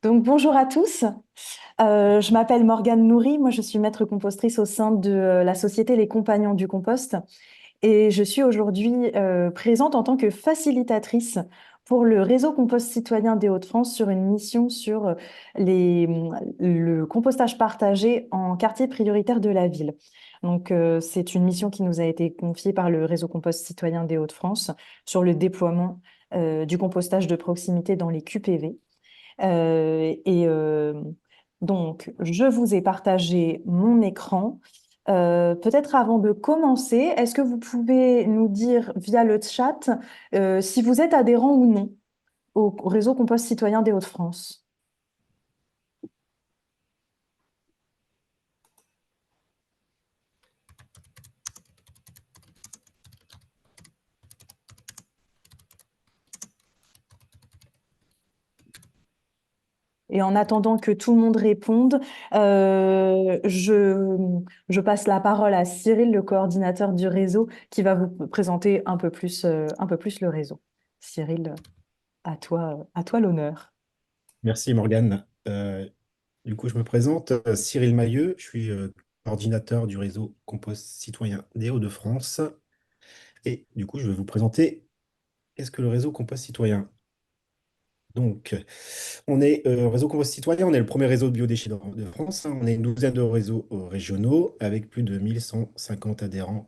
Donc bonjour à tous. Je m'appelle Morgane Nourri. Moi, je suis maître compostrice au sein de la société Les Compagnons du Compost et je suis aujourd'hui présente en tant que facilitatrice pour le réseau Compost Citoyen des Hauts-de-France sur une mission sur les, le compostage partagé en quartier prioritaire de la ville. Donc, c'est une mission qui nous a été confiée par le réseau Compost Citoyen des Hauts-de-France sur le déploiement du compostage de proximité dans les QPV. Donc, je vous ai partagé mon écran. Peut-être avant de commencer, est-ce que vous pouvez nous dire via le chat si vous êtes adhérent ou non au réseau Compost Citoyen des Hauts-de-France? Et en attendant que tout le monde réponde, je passe la parole à Cyril, le coordinateur du réseau, qui va vous présenter un peu plus le réseau. Cyril, à toi l'honneur. Merci Morgane. Du coup, je me présente, Cyril Mailleux, je suis coordinateur du réseau Compost Citoyen des Hauts-de-France. Et du coup, je vais vous présenter qu'est-ce que le réseau Compost Citoyen. Donc, on est réseau Compost Citoyen, on est le premier réseau de biodéchets de France, hein. On est une douzaine de réseaux régionaux avec plus de 1150 adhérents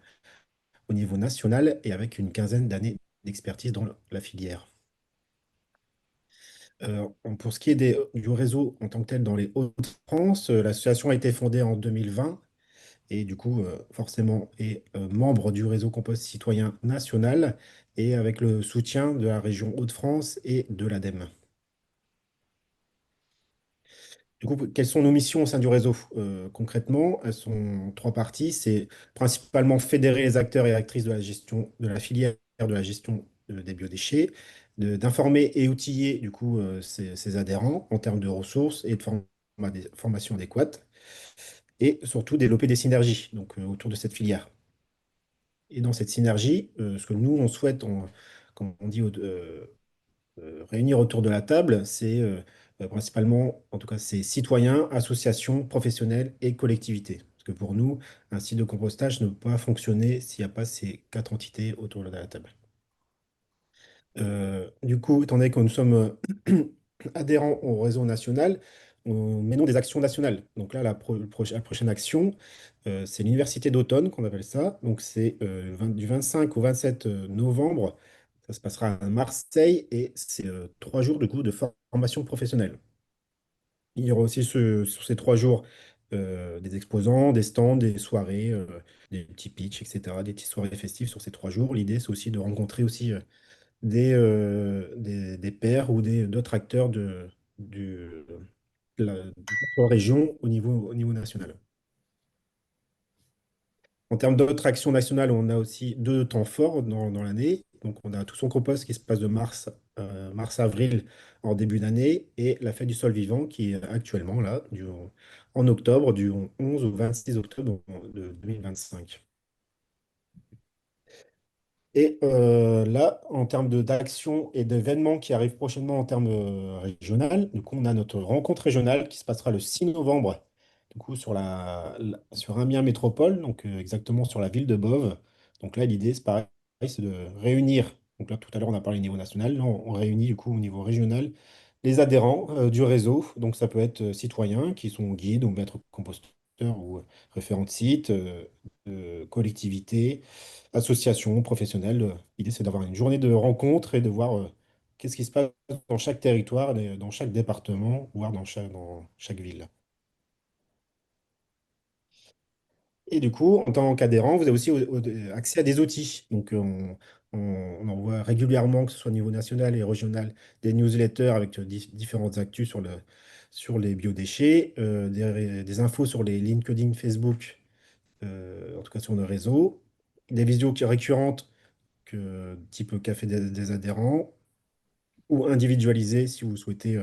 au niveau national et avec une quinzaine d'années d'expertise dans la filière. Pour ce qui est du réseau en tant que tel dans les Hauts-de-France, l'association a été fondée en 2020 et du coup, forcément, est membre du réseau Compost Citoyen National et avec le soutien de la région Hauts-de-France et de l'ADEME. Du coup, quelles sont nos missions au sein du réseau? Concrètement, elles sont en trois parties. C'est principalement fédérer les acteurs et actrices de la gestion de la filière de la gestion des biodéchets, d'informer et outiller du coup ces adhérents en termes de ressources et de formation adéquate, et surtout développer des synergies donc, autour de cette filière. Et dans cette synergie, ce que nous, on souhaite, comme on dit, réunir autour de la table, c'est principalement, en tout cas, c'est citoyens, associations, professionnels et collectivités. Parce que pour nous, un site de compostage ne peut pas fonctionner s'il n'y a pas ces quatre entités autour de la table. Du coup, étant donné que nous sommes adhérents au réseau national, on menons des actions nationales. Donc là, la prochaine action, c'est l'Université d'automne qu'on appelle ça. Donc c'est du 25 au 27 novembre. Ça se passera à Marseille et c'est 3 jours de coup de formation professionnelle. Il y aura aussi sur ces 3 jours des exposants, des stands, des soirées, des petits pitchs, etc., des petites soirées festives sur ces 3 jours. L'idée, c'est aussi de rencontrer aussi des pairs ou d'autres acteurs de notre région au niveau national. En termes d'autres actions nationales, on a aussi deux temps forts dans l'année. Donc, on a tout son compost qui se passe de mars-avril en début d'année et la fête du sol vivant qui est actuellement là, en octobre, du 11 au 26 octobre de 2025. Et là, en termes d'actions et d'événements qui arrivent prochainement en termes régional, du coup, on a notre rencontre régionale qui se passera le 6 novembre, du coup, sur Amiens Métropole, donc exactement sur la ville de Boves. Donc là, l'idée, c'est pareil, c'est de réunir, donc là, tout à l'heure, on a parlé au niveau national, là, on réunit, du coup, au niveau régional, les adhérents du réseau. Donc ça peut être citoyens qui sont guides ou maîtres composteurs ou référents de site, collectivités associations professionnelles. L'idée, c'est d'avoir une journée de rencontre et de voir qu'est-ce qui se passe dans chaque territoire, dans chaque département, voire dans chaque ville. Et du coup, en tant qu'adhérent, vous avez aussi accès à des outils. Donc, on envoie régulièrement, que ce soit au niveau national et régional, des newsletters avec différentes actus sur les biodéchets, des infos sur les LinkedIn, Facebook, en tout cas sur nos réseaux, des vidéos récurrentes type café des adhérents, ou individualisé si vous souhaitez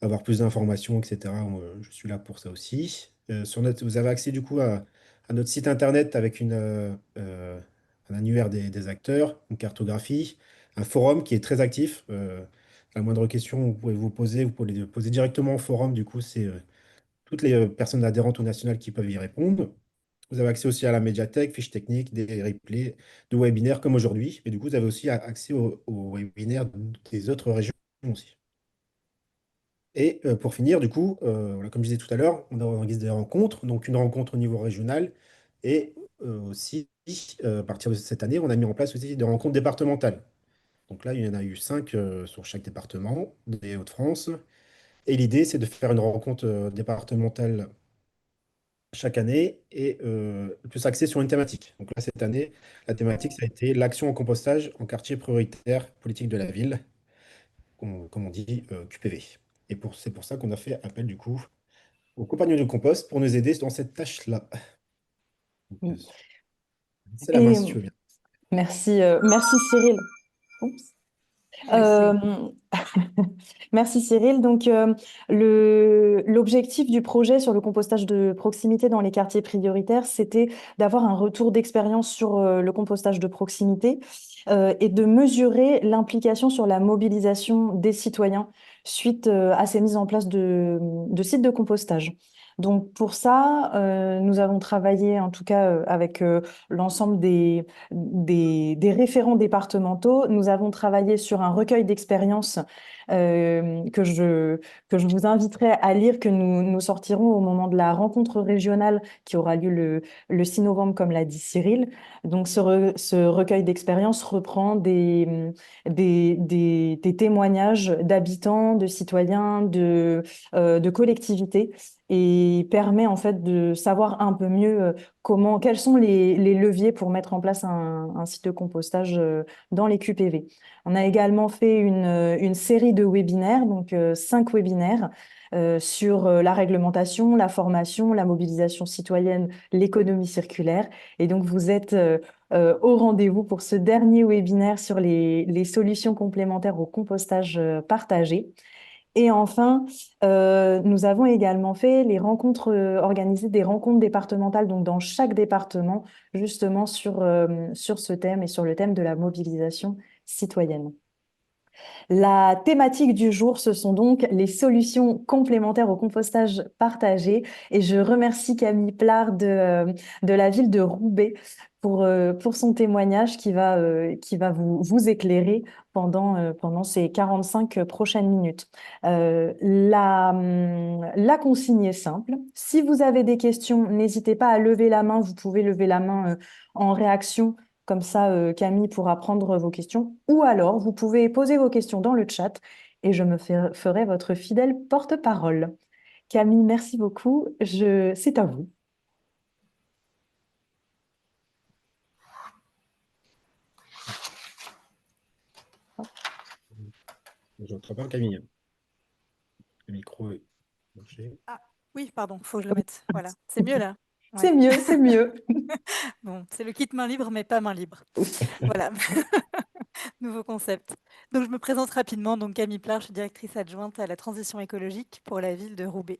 avoir plus d'informations, etc. Je suis là pour ça aussi. Vous avez accès du coup à notre site internet avec un annuaire des acteurs, une cartographie, un forum qui est très actif. La moindre question, vous pouvez les poser directement au forum. Du coup, c'est toutes les personnes adhérentes au national qui peuvent y répondre. Vous avez accès aussi à la médiathèque, fiches techniques, des replays de webinaires comme aujourd'hui. Et du coup, vous avez aussi accès aux webinaires des autres régions aussi. Et pour finir, du coup, voilà, comme je disais tout à l'heure, on organise des rencontres, donc une rencontre au niveau régional et aussi, à partir de cette année, on a mis en place aussi des rencontres départementales. Donc là, il y en a eu 5 sur chaque département des Hauts-de-France. Et l'idée, c'est de faire une rencontre départementale chaque année et plus axée sur une thématique. Donc là, cette année, la thématique, ça a été l'action en compostage en quartier prioritaire politique de la ville, comme on dit QPV. Et c'est pour ça qu'on a fait appel, du coup, aux compagnons du compost pour nous aider dans cette tâche-là. Donc, c'est la main Et si tu veux bien. merci, merci Cyril. Oups. Merci. Euh, Merci Cyril. Donc, l'objectif du projet sur le compostage de proximité dans les quartiers prioritaires, c'était d'avoir un retour d'expérience sur le compostage de proximité et de mesurer l'implication sur la mobilisation des citoyens suite à ces mises en place de sites de compostage. Donc pour ça, nous avons travaillé en tout cas avec l'ensemble des référents départementaux. Nous avons travaillé sur un recueil d'expériences euh, que je, que je vous inviterai à lire, que nous sortirons au moment de la rencontre régionale qui aura lieu le 6 novembre, comme l'a dit Cyril. Donc, ce recueil d'expériences reprend des témoignages d'habitants, de citoyens, de collectivités et permet en fait de savoir un peu mieux quels sont les leviers pour mettre en place un site de compostage dans les QPV. On a également fait une série de webinaires, donc 5 webinaires sur la réglementation, la formation, la mobilisation citoyenne, l'économie circulaire. Et donc, vous êtes au rendez-vous pour ce dernier webinaire sur les solutions complémentaires au compostage partagé. Et enfin, nous avons également fait organisé des rencontres départementales, donc dans chaque département, justement sur ce thème et sur le thème de la mobilisation citoyenne. La thématique du jour, ce sont donc les solutions complémentaires au compostage partagé. Et je remercie Camille Plard de la ville de Roubaix pour son témoignage qui va vous éclairer pendant ces 45 prochaines minutes. La consigne est simple. Si vous avez des questions, n'hésitez pas à lever la main. Vous pouvez lever la main en réaction comme ça, Camille pourra prendre vos questions. Ou alors, vous pouvez poser vos questions dans le chat et je ferai votre fidèle porte-parole. Camille, merci beaucoup. C'est à vous. Je n'entends pas Camille. Le micro est branché. Ah, oui, pardon, faut que je le mette. Voilà, c'est mieux là. Ouais. C'est mieux, c'est mieux. Bon, c'est le kit main libre, mais pas main libre. Voilà, nouveau concept. Donc, je me présente rapidement. Donc, Camille Plard, je suis directrice adjointe à la transition écologique pour la ville de Roubaix.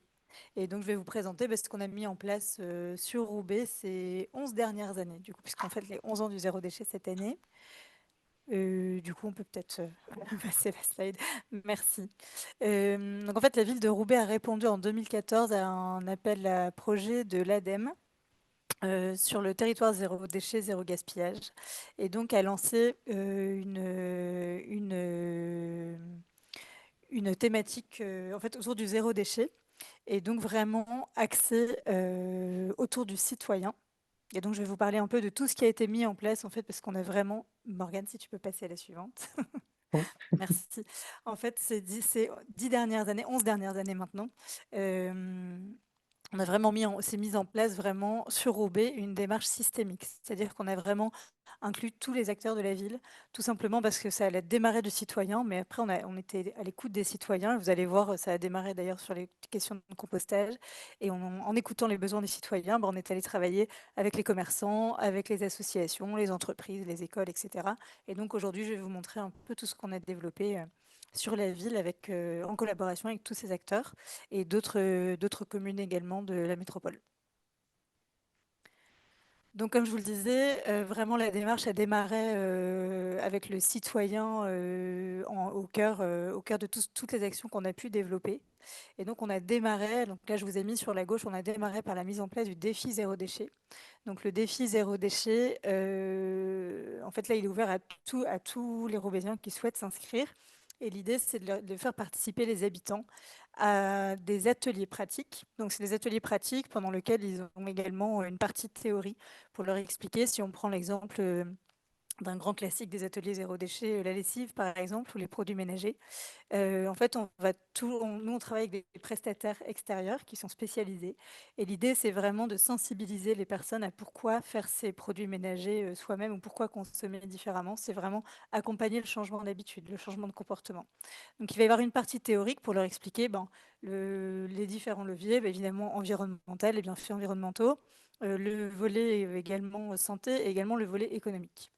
Et donc, je vais vous présenter ce qu'on a mis en place sur Roubaix ces 11 dernières années, du coup, puisqu'on fait les 11 ans du zéro déchet cette année. Du coup, on peut peut-être passer la slide. Merci. Donc, en fait, la ville de Roubaix a répondu en 2014 à un appel à projet de l'ADEME sur le territoire zéro déchet, zéro gaspillage. Et donc, a lancé une thématique en fait, autour du zéro déchet et donc vraiment axée autour du citoyen. Et donc, je vais vous parler un peu de tout ce qui a été mis en place, en fait, parce qu'on a vraiment... Morgane, si tu peux passer à la suivante. Bon. Merci. En fait, c'est 10 dernières années, 11 dernières années maintenant. Euh, on a vraiment s'est mis en place vraiment sur Roubaix une démarche systémique. C'est-à-dire qu'on a vraiment inclus tous les acteurs de la ville, tout simplement parce que ça allait démarrer du citoyen, mais après on était à l'écoute des citoyens. Vous allez voir, ça a démarré d'ailleurs sur les questions de compostage. Et en écoutant les besoins des citoyens, on est allé travailler avec les commerçants, avec les associations, les entreprises, les écoles, etc. Et donc aujourd'hui, je vais vous montrer un peu tout ce qu'on a développé sur la ville en collaboration avec tous ces acteurs et d'autres communes également de la métropole. Donc, comme je vous le disais, vraiment la démarche a démarré avec le citoyen au cœur de toutes les actions qu'on a pu développer. Et donc, on a démarré, donc là, je vous ai mis sur la gauche, on a démarré par la mise en place du défi zéro déchet. Donc, le défi zéro déchet, en fait, là, il est ouvert à tous les Roubaisiens qui souhaitent s'inscrire. Et l'idée, c'est de faire participer les habitants à des ateliers pratiques. Donc, c'est des ateliers pratiques pendant lesquels ils ont également une partie de théorie pour leur expliquer, si on prend l'exemple d'un grand classique des ateliers zéro déchet, la lessive par exemple, ou les produits ménagers. En fait, nous, on travaille avec des prestataires extérieurs qui sont spécialisés. Et l'idée, c'est vraiment de sensibiliser les personnes à pourquoi faire ces produits ménagers soi-même ou pourquoi consommer différemment. C'est vraiment accompagner le changement d'habitude, le changement de comportement. Donc, il va y avoir une partie théorique pour leur expliquer les différents leviers, évidemment environnemental, les bienfaits environnementaux, le volet également santé et également le volet économique.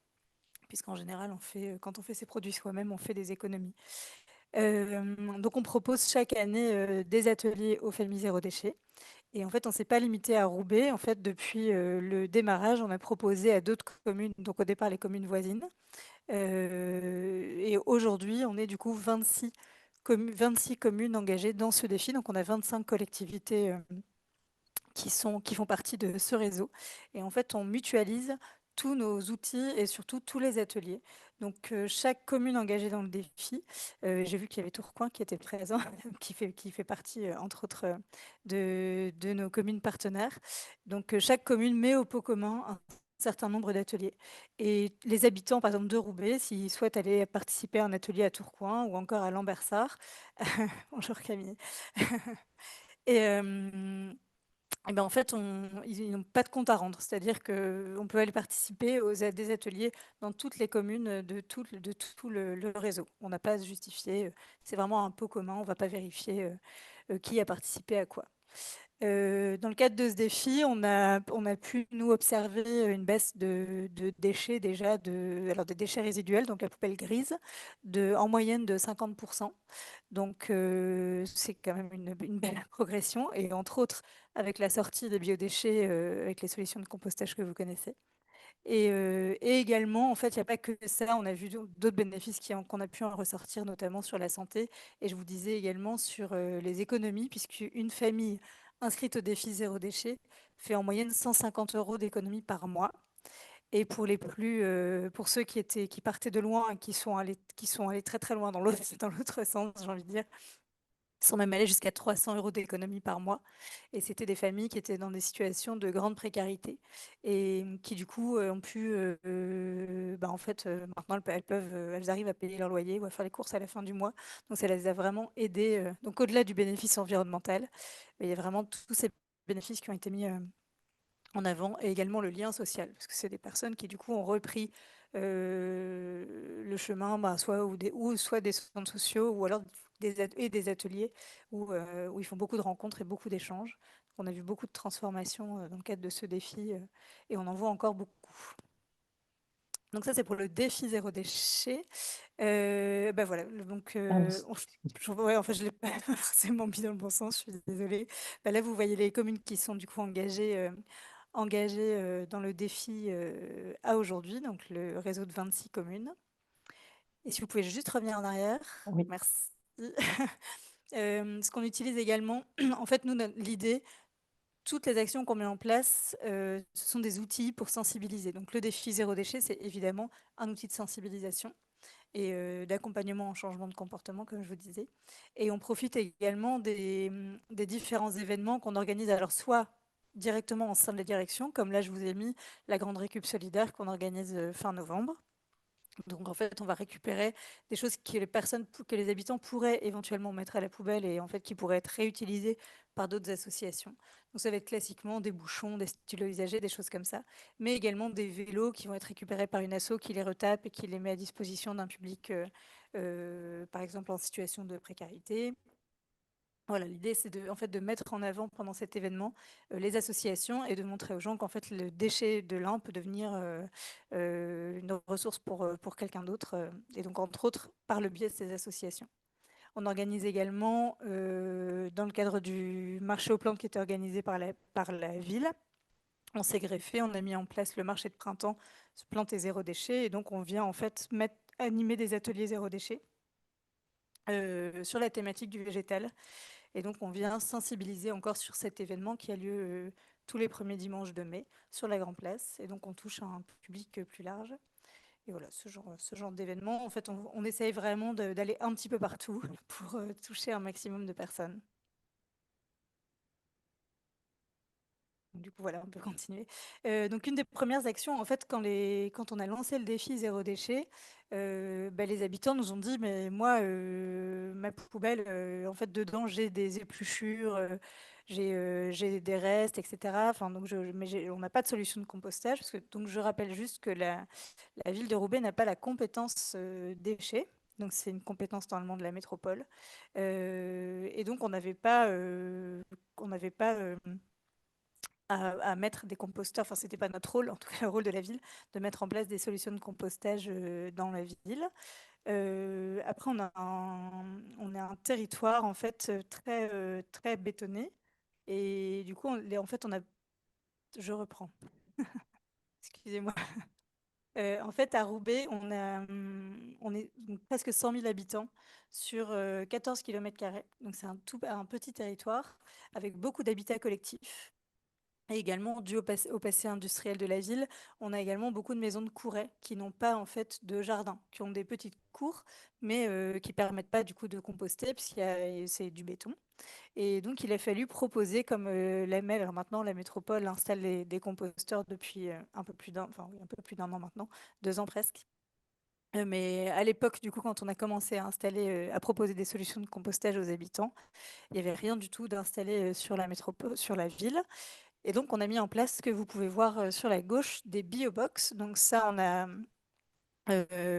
Puisqu'en général, quand on fait ces produits soi-même, on fait des économies. Donc, on propose chaque année des ateliers au Famille Zéro Déchet. Et en fait, on ne s'est pas limité à Roubaix. En fait, depuis le démarrage, on a proposé à d'autres communes, donc au départ les communes voisines. Et aujourd'hui, on est du coup 26 communes engagées dans ce défi. Donc, on a 25 collectivités qui font partie de ce réseau. Et en fait, on mutualise tous nos outils et surtout tous les ateliers. Donc, chaque commune engagée dans le défi, j'ai vu qu'il y avait Tourcoing qui était présent, qui fait partie, entre autres, de nos communes partenaires. Donc, chaque commune met au pot commun un certain nombre d'ateliers. Et les habitants, par exemple, de Roubaix, s'ils souhaitent aller participer à un atelier à Tourcoing ou encore à Lambersart, bonjour Camille, et, et ben en fait, ils n'ont pas de compte à rendre. C'est-à-dire qu'on peut aller participer à des ateliers dans toutes les communes de tout le réseau. On n'a pas à se justifier. C'est vraiment un pot commun. On ne va pas vérifier qui a participé à quoi. Dans le cadre de ce défi, on a pu, nous, observer une baisse de déchets déjà, alors des déchets résiduels, donc la poubelle grise, en moyenne de 50%. Donc, c'est quand même une belle progression. Et entre autres, avec la sortie des biodéchets, avec les solutions de compostage que vous connaissez. Et également, en fait, il n'y a pas que ça. On a vu d'autres bénéfices qu'on a pu en ressortir, notamment sur la santé. Et je vous disais également sur les économies, puisqu'une famille inscrite au défi zéro déchet fait en moyenne 150 euros d'économie par mois. Et pour ceux qui partaient de loin et qui sont allés très très loin dans l'autre dans l'autre sens, j'ai envie de dire, sont même allés jusqu'à 300 euros d'économie par mois. Et c'était des familles qui étaient dans des situations de grande précarité et qui, du coup, ont pu, en fait, maintenant, elles arrivent à payer leur loyer ou à faire les courses à la fin du mois. Donc, ça les a vraiment aidées. Donc, au-delà du bénéfice environnemental, il y a vraiment tous ces bénéfices qui ont été mis en avant et également le lien social, parce que c'est des personnes qui, du coup, ont repris le chemin, soit des centres sociaux, ou alors des ateliers où ils font beaucoup de rencontres et beaucoup d'échanges. On a vu beaucoup de transformations dans le cadre de ce défi et on en voit encore beaucoup. Donc ça, c'est pour le défi zéro déchet. Ben voilà, donc ouais, en fait, je l'ai pas forcément mis dans le bon sens, je suis désolée. Ben là, vous voyez les communes qui sont du coup engagées dans le défi à aujourd'hui, donc le réseau de 26 communes. Et si vous pouvez juste revenir en arrière, Oui. merci. Ce qu'on utilise également, en fait, nous, l'idée, toutes les actions qu'on met en place, ce sont des outils pour sensibiliser. Donc le défi zéro déchet, c'est évidemment un outil de sensibilisation et d'accompagnement en changement de comportement, comme je vous disais. Et on profite également des différents événements qu'on organise, alors soit directement en sein de la direction, comme là je vous ai mis la grande récup solidaire qu'on organise fin novembre. Donc en fait, on va récupérer des choses que les habitants pourraient éventuellement mettre à la poubelle et en fait qui pourraient être réutilisées par d'autres associations. Donc ça va être classiquement des bouchons, des stylos usagés, des choses comme ça, mais également des vélos qui vont être récupérés par une asso qui les retape et qui les met à disposition d'un public, par exemple en situation de précarité. Voilà, l'idée, c'est en fait, de mettre en avant pendant cet événement les associations et de montrer aux gens qu'en fait, le déchet de l'un peut devenir une ressource pour quelqu'un d'autre, et donc entre autres par le biais de ces associations. On organise également, dans le cadre du marché aux plantes qui était organisé par la ville, On s'est greffé, on a mis en place le marché de printemps, planter zéro déchet, et donc on vient en fait animer des ateliers zéro déchet sur la thématique du végétal. Et donc on vient sensibiliser encore sur cet événement qui a lieu tous les premiers dimanches de mai sur la Grande Place. Et donc on touche un public plus large. Et voilà, ce genre d'événement, en fait, on essaye vraiment d'aller un petit peu partout pour toucher un maximum de personnes. Du coup, voilà, on peut continuer. Donc, une des premières actions, en fait, quand on a lancé le défi zéro déchet, bah, les habitants nous ont dit, mais moi, ma poubelle, en fait, dedans, j'ai des épluchures, j'ai des restes, etc. Enfin, donc, on n'a pas de solution de compostage. Donc, je rappelle juste que la ville de Roubaix n'a pas la compétence déchets. Donc, c'est une compétence normalement de la métropole. Et donc, on n'avait pas à mettre des composteurs, enfin c'était pas notre rôle, en tout cas le rôle de la ville, de mettre en place des solutions de compostage dans la ville. Après, on a un territoire en fait très bétonné et du coup, en fait, je reprends, excusez-moi. En fait, à Roubaix, on est donc presque 100 000 habitants sur 14 km². Donc c'est un petit territoire avec beaucoup d'habitats collectifs. Et également, dû au passé industriel de la ville, on a également beaucoup de maisons de courets qui n'ont pas en fait de jardin, qui ont des petites cours, mais qui permettent pas du coup de composter puisque c'est du béton. Et donc, il a fallu proposer, comme alors maintenant la métropole installe des composteurs depuis un peu plus enfin oui, un peu plus d'1 an maintenant, 2 ans presque. Mais à l'époque, du coup, quand on a commencé à à proposer des solutions de compostage aux habitants, il n'y avait rien du tout d'installé sur la métropole, sur la ville. Et donc, on a mis en place ce que vous pouvez voir sur la gauche, des biobox. Donc ça, on a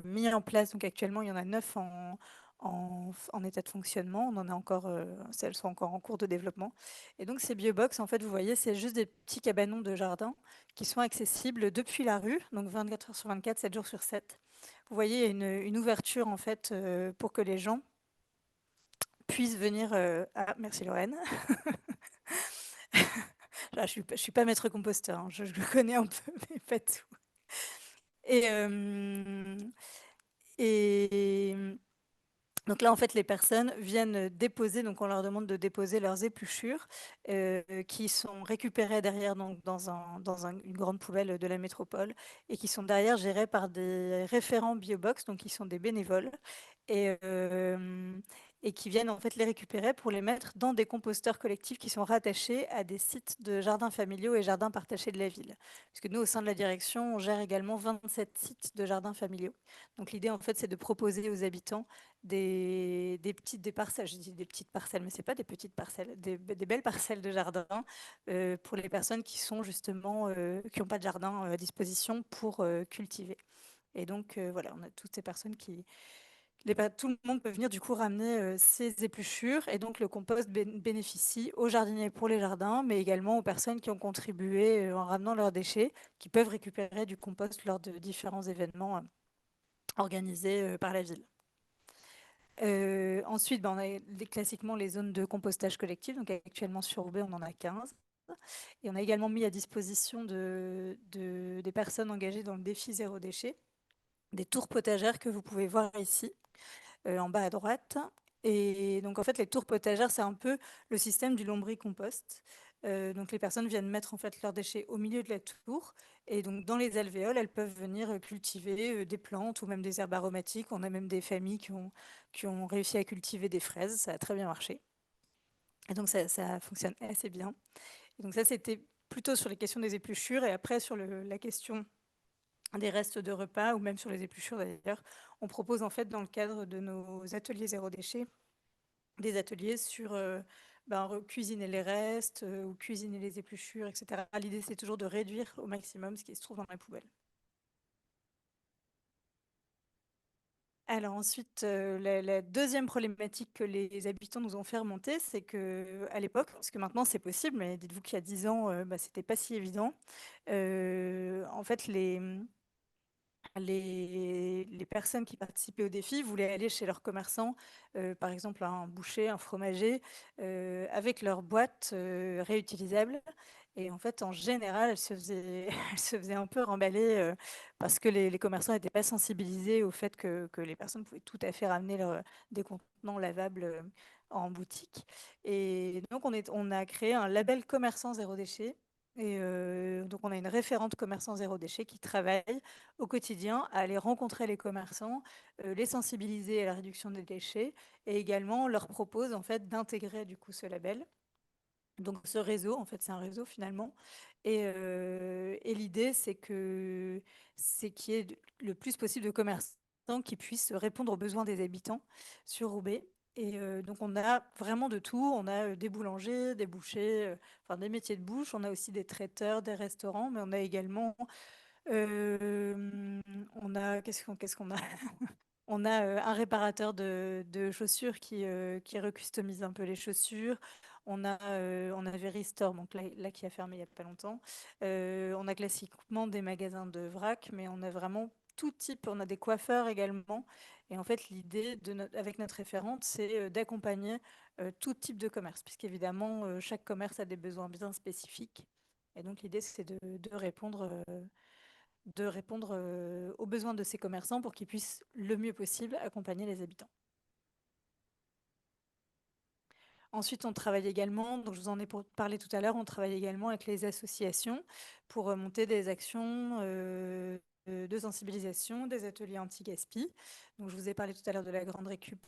mis en place, donc actuellement, il y en a 9 en état de fonctionnement. On en a encore, elles sont encore en cours de développement. Et donc, ces biobox, en fait, vous voyez, c'est juste des petits cabanons de jardin qui sont accessibles depuis la rue, donc 24 heures sur 24, 7 jours sur 7. Vous voyez, il y a une ouverture, en fait, pour que les gens puissent venir... Ah, merci Lorraine. Là, je suis pas maître composteur, hein, je le connais un peu, mais pas tout. Et, et donc là, en fait, les personnes viennent déposer, donc on leur demande de déposer leurs épluchures qui sont récupérées derrière donc, une grande poubelle de la métropole et qui sont derrière gérées par des référents Biobox, donc qui sont des bénévoles et, et qui viennent en fait les récupérer pour les mettre dans des composteurs collectifs qui sont rattachés à des sites de jardins familiaux et jardins partagés de la ville. Puisque nous, au sein de la direction, on gère également 27 sites de jardins familiaux. Donc l'idée, en fait, c'est de proposer aux habitants des parcelles, je dis des petites parcelles, mais ce n'est pas des petites parcelles, des belles parcelles de jardin pour les personnes qui sont justement, qui n'ont pas de jardin à disposition pour cultiver. Et donc, voilà, on a toutes ces personnes tout le monde peut venir du coup ramener ses épluchures et donc le compost bénéficie aux jardiniers pour les jardins, mais également aux personnes qui ont contribué en ramenant leurs déchets, qui peuvent récupérer du compost lors de différents événements organisés par la ville. Ensuite, on a classiquement les zones de compostage collectif. Donc actuellement sur Roubaix, on en a 15. Et on a également mis à disposition des personnes engagées dans le défi zéro déchet des tours potagères que vous pouvez voir ici, en bas à droite. Et donc en fait, les tours potagères, c'est un peu le système du lombricompost. Donc les personnes viennent mettre en fait leurs déchets au milieu de la tour et donc dans les alvéoles, elles peuvent venir cultiver des plantes ou même des herbes aromatiques. On a même des familles qui ont réussi à cultiver des fraises, ça a très bien marché. Et donc ça fonctionne assez bien. Et donc ça, c'était plutôt sur les questions des épluchures et après sur la question des restes de repas ou même sur les épluchures d'ailleurs, on propose en fait dans le cadre de nos ateliers zéro déchet des ateliers sur cuisiner les restes ou cuisiner les épluchures, etc. L'idée, c'est toujours de réduire au maximum ce qui se trouve dans la poubelle. Alors ensuite, la deuxième problématique que les habitants nous ont fait remonter, c'est qu'à l'époque, parce que maintenant c'est possible, mais dites-vous qu'il y a 10 ans, c'était pas si évident. En fait, les personnes qui participaient au défi voulaient aller chez leurs commerçants, par exemple un boucher, un fromager, avec leur boîte réutilisable. Et en fait, en général, elles se faisaient, elles se faisaient un peu remballer parce que les commerçants n'étaient pas sensibilisés au fait que les personnes pouvaient tout à fait ramener des contenants lavables en boutique. Et donc, on a créé un label commerçant zéro déchet. Et donc, on a une référente commerçant zéro déchet qui travaille au quotidien à aller rencontrer les commerçants, les sensibiliser à la réduction des déchets et également leur propose en fait d'intégrer du coup ce label. Donc ce réseau, en fait, c'est un réseau finalement. Et l'idée, c'est qu'il y ait le plus possible de commerçants qui puissent répondre aux besoins des habitants sur Roubaix. Et donc on a vraiment de tout. On a des boulangers, des bouchers, enfin des métiers de bouche. On a aussi des traiteurs, des restaurants, mais on a également on a, qu'est-ce qu'on a? On a un réparateur de chaussures qui recustomise un peu les chaussures. On a Veristore, donc là qui a fermé il n'y a pas longtemps. On a classiquement des magasins de vrac, mais on a vraiment tout type. On a des coiffeurs également. Et en fait, l'idée avec notre référente, c'est d'accompagner tout type de commerce, puisqu'évidemment, chaque commerce a des besoins bien spécifiques. Et donc, l'idée, c'est de répondre aux besoins de ces commerçants pour qu'ils puissent le mieux possible accompagner les habitants. Ensuite, on travaille également, donc je vous en ai parlé tout à l'heure, on travaille également avec les associations pour monter des actions de sensibilisation, des ateliers anti-gaspi. Donc, je vous ai parlé tout à l'heure de la grande récup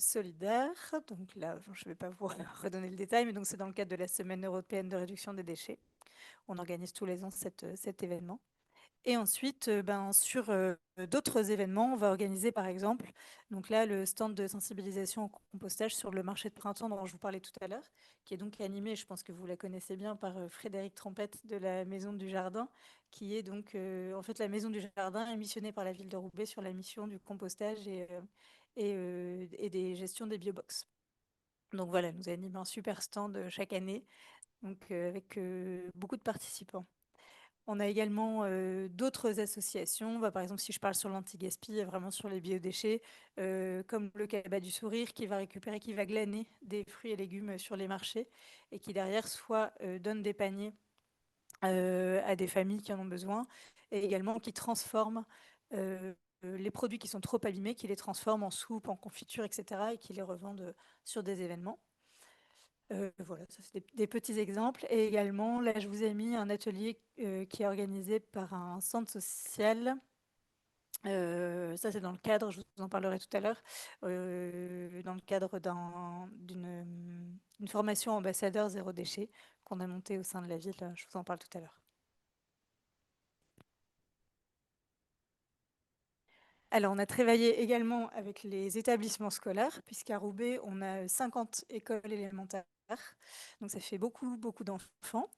solidaire. Donc là, je ne vais pas vous redonner le détail, mais donc c'est dans le cadre de la Semaine européenne de réduction des déchets. On organise tous les ans cet événement. Et ensuite, sur d'autres événements, on va organiser par exemple, donc là, le stand de sensibilisation au compostage sur le marché de printemps dont je vous parlais tout à l'heure, qui est donc animé, je pense que vous la connaissez bien, par Frédéric Trompette de la Maison du Jardin, qui est donc, en fait, la Maison du Jardin est missionnée par la ville de Roubaix sur la mission du compostage et des gestions des biobox. Donc voilà, elle nous anime un super stand chaque année, donc avec beaucoup de participants. On a également d'autres associations. Bah, par exemple, si je parle sur l'anti-gaspi, vraiment sur les biodéchets, comme le Cabas du Sourire qui va récupérer, qui va glaner des fruits et légumes sur les marchés et qui derrière soit donne des paniers à des familles qui en ont besoin et également qui transforme les produits qui sont trop abîmés, qui les transforment en soupe, en confiture, etc. et qui les revendent sur des événements. Voilà, ça c'est des petits exemples. Et également, là, je vous ai mis un atelier qui est organisé par un centre social. Ça, c'est dans le cadre, je vous en parlerai tout à l'heure, dans le cadre d'une formation ambassadeur zéro déchet qu'on a montée au sein de la ville. Je vous en parle tout à l'heure. Alors, on a travaillé également avec les établissements scolaires, puisqu'à Roubaix, on a 50 écoles élémentaires. Donc, ça fait beaucoup, beaucoup d'enfants.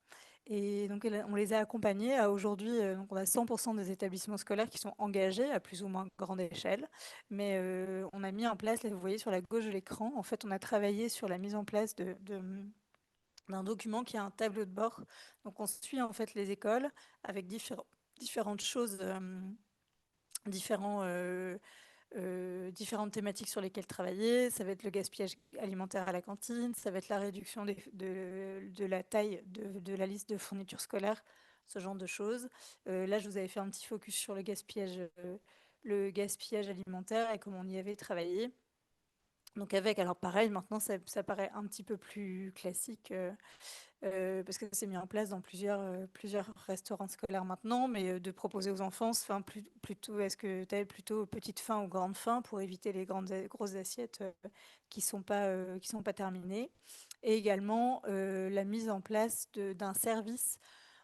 Et donc, on les a accompagnés à aujourd'hui, donc on a 100% des établissements scolaires qui sont engagés à plus ou moins grande échelle. Mais on a mis en place, là, vous voyez sur la gauche de l'écran, en fait, on a travaillé sur la mise en place d'un document qui a un tableau de bord. Donc, on suit en fait les écoles avec différentes choses, différents, différentes thématiques sur lesquelles travailler. Ça va être le gaspillage alimentaire à la cantine, ça va être la réduction de la taille de la liste de fournitures scolaires, ce genre de choses. Là, je vous avais fait un petit focus sur le gaspillage alimentaire et comment on y avait travaillé. Donc alors pareil, maintenant ça paraît un petit peu plus classique parce que c'est mis en place dans plusieurs restaurants scolaires maintenant, mais de proposer aux enfants, enfin, plutôt, est-ce que tu as plutôt petite faim ou grande faim pour éviter les grosses assiettes qui sont pas terminées. Et également la mise en place d'un service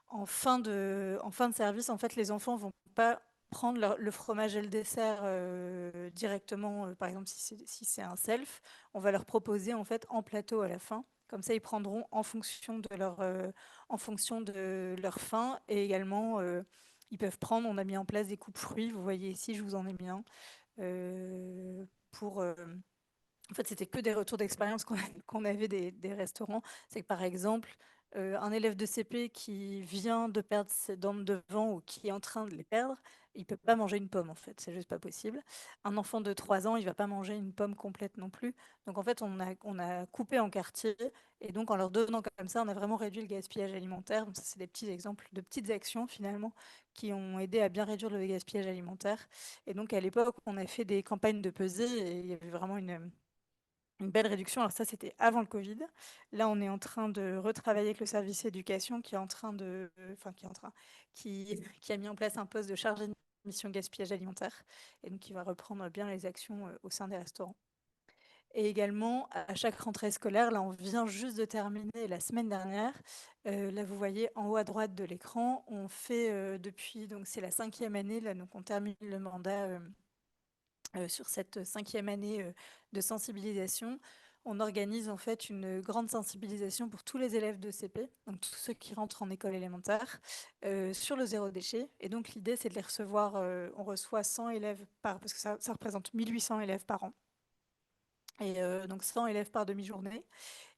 en fin de service. En fait, les enfants vont pas prendre le fromage et le dessert directement, par exemple si c'est un self, on va leur proposer en fait en plateau à la fin. Comme ça, ils prendront en fonction de leur faim et également ils peuvent prendre. On a mis en place des coupes fruits. Vous voyez ici, je vous en ai mis un pour. En fait, c'était que des retours d'expérience qu'on avait des restaurants. C'est que par exemple, un élève de CP qui vient de perdre ses dents de devant ou qui est en train de les perdre il peut pas manger une pomme, en fait, c'est juste pas possible. Un enfant de 3 ans, il va pas manger une pomme complète non plus. Donc en fait, on a coupé en quartiers et donc en leur donnant comme ça, on a vraiment réduit le gaspillage alimentaire. Donc ça, c'est des petits exemples de petites actions finalement qui ont aidé à bien réduire le gaspillage alimentaire. Et donc à l'époque, on a fait des campagnes de pesée et il y avait vraiment une belle réduction. Alors ça, c'était avant le Covid. Là, on est en train de retravailler avec le service éducation qui est en train de, enfin qui est en train, qui a mis en place un poste de chargé de mission gaspillage alimentaire et donc qui va reprendre bien les actions au sein des restaurants. Et également, à chaque rentrée scolaire, là, on vient juste de terminer la semaine dernière. Là, vous voyez en haut à droite de l'écran, on fait depuis, donc c'est la 5e année, là, donc on termine le mandat sur cette 5e année de sensibilisation. On organise en fait une grande sensibilisation pour tous les élèves de CP, donc tous ceux qui rentrent en école élémentaire, sur le zéro déchet. Et donc l'idée, c'est de les recevoir, on reçoit 100 élèves parce que ça représente 1800 élèves par an. Et donc 100 élèves par demi-journée.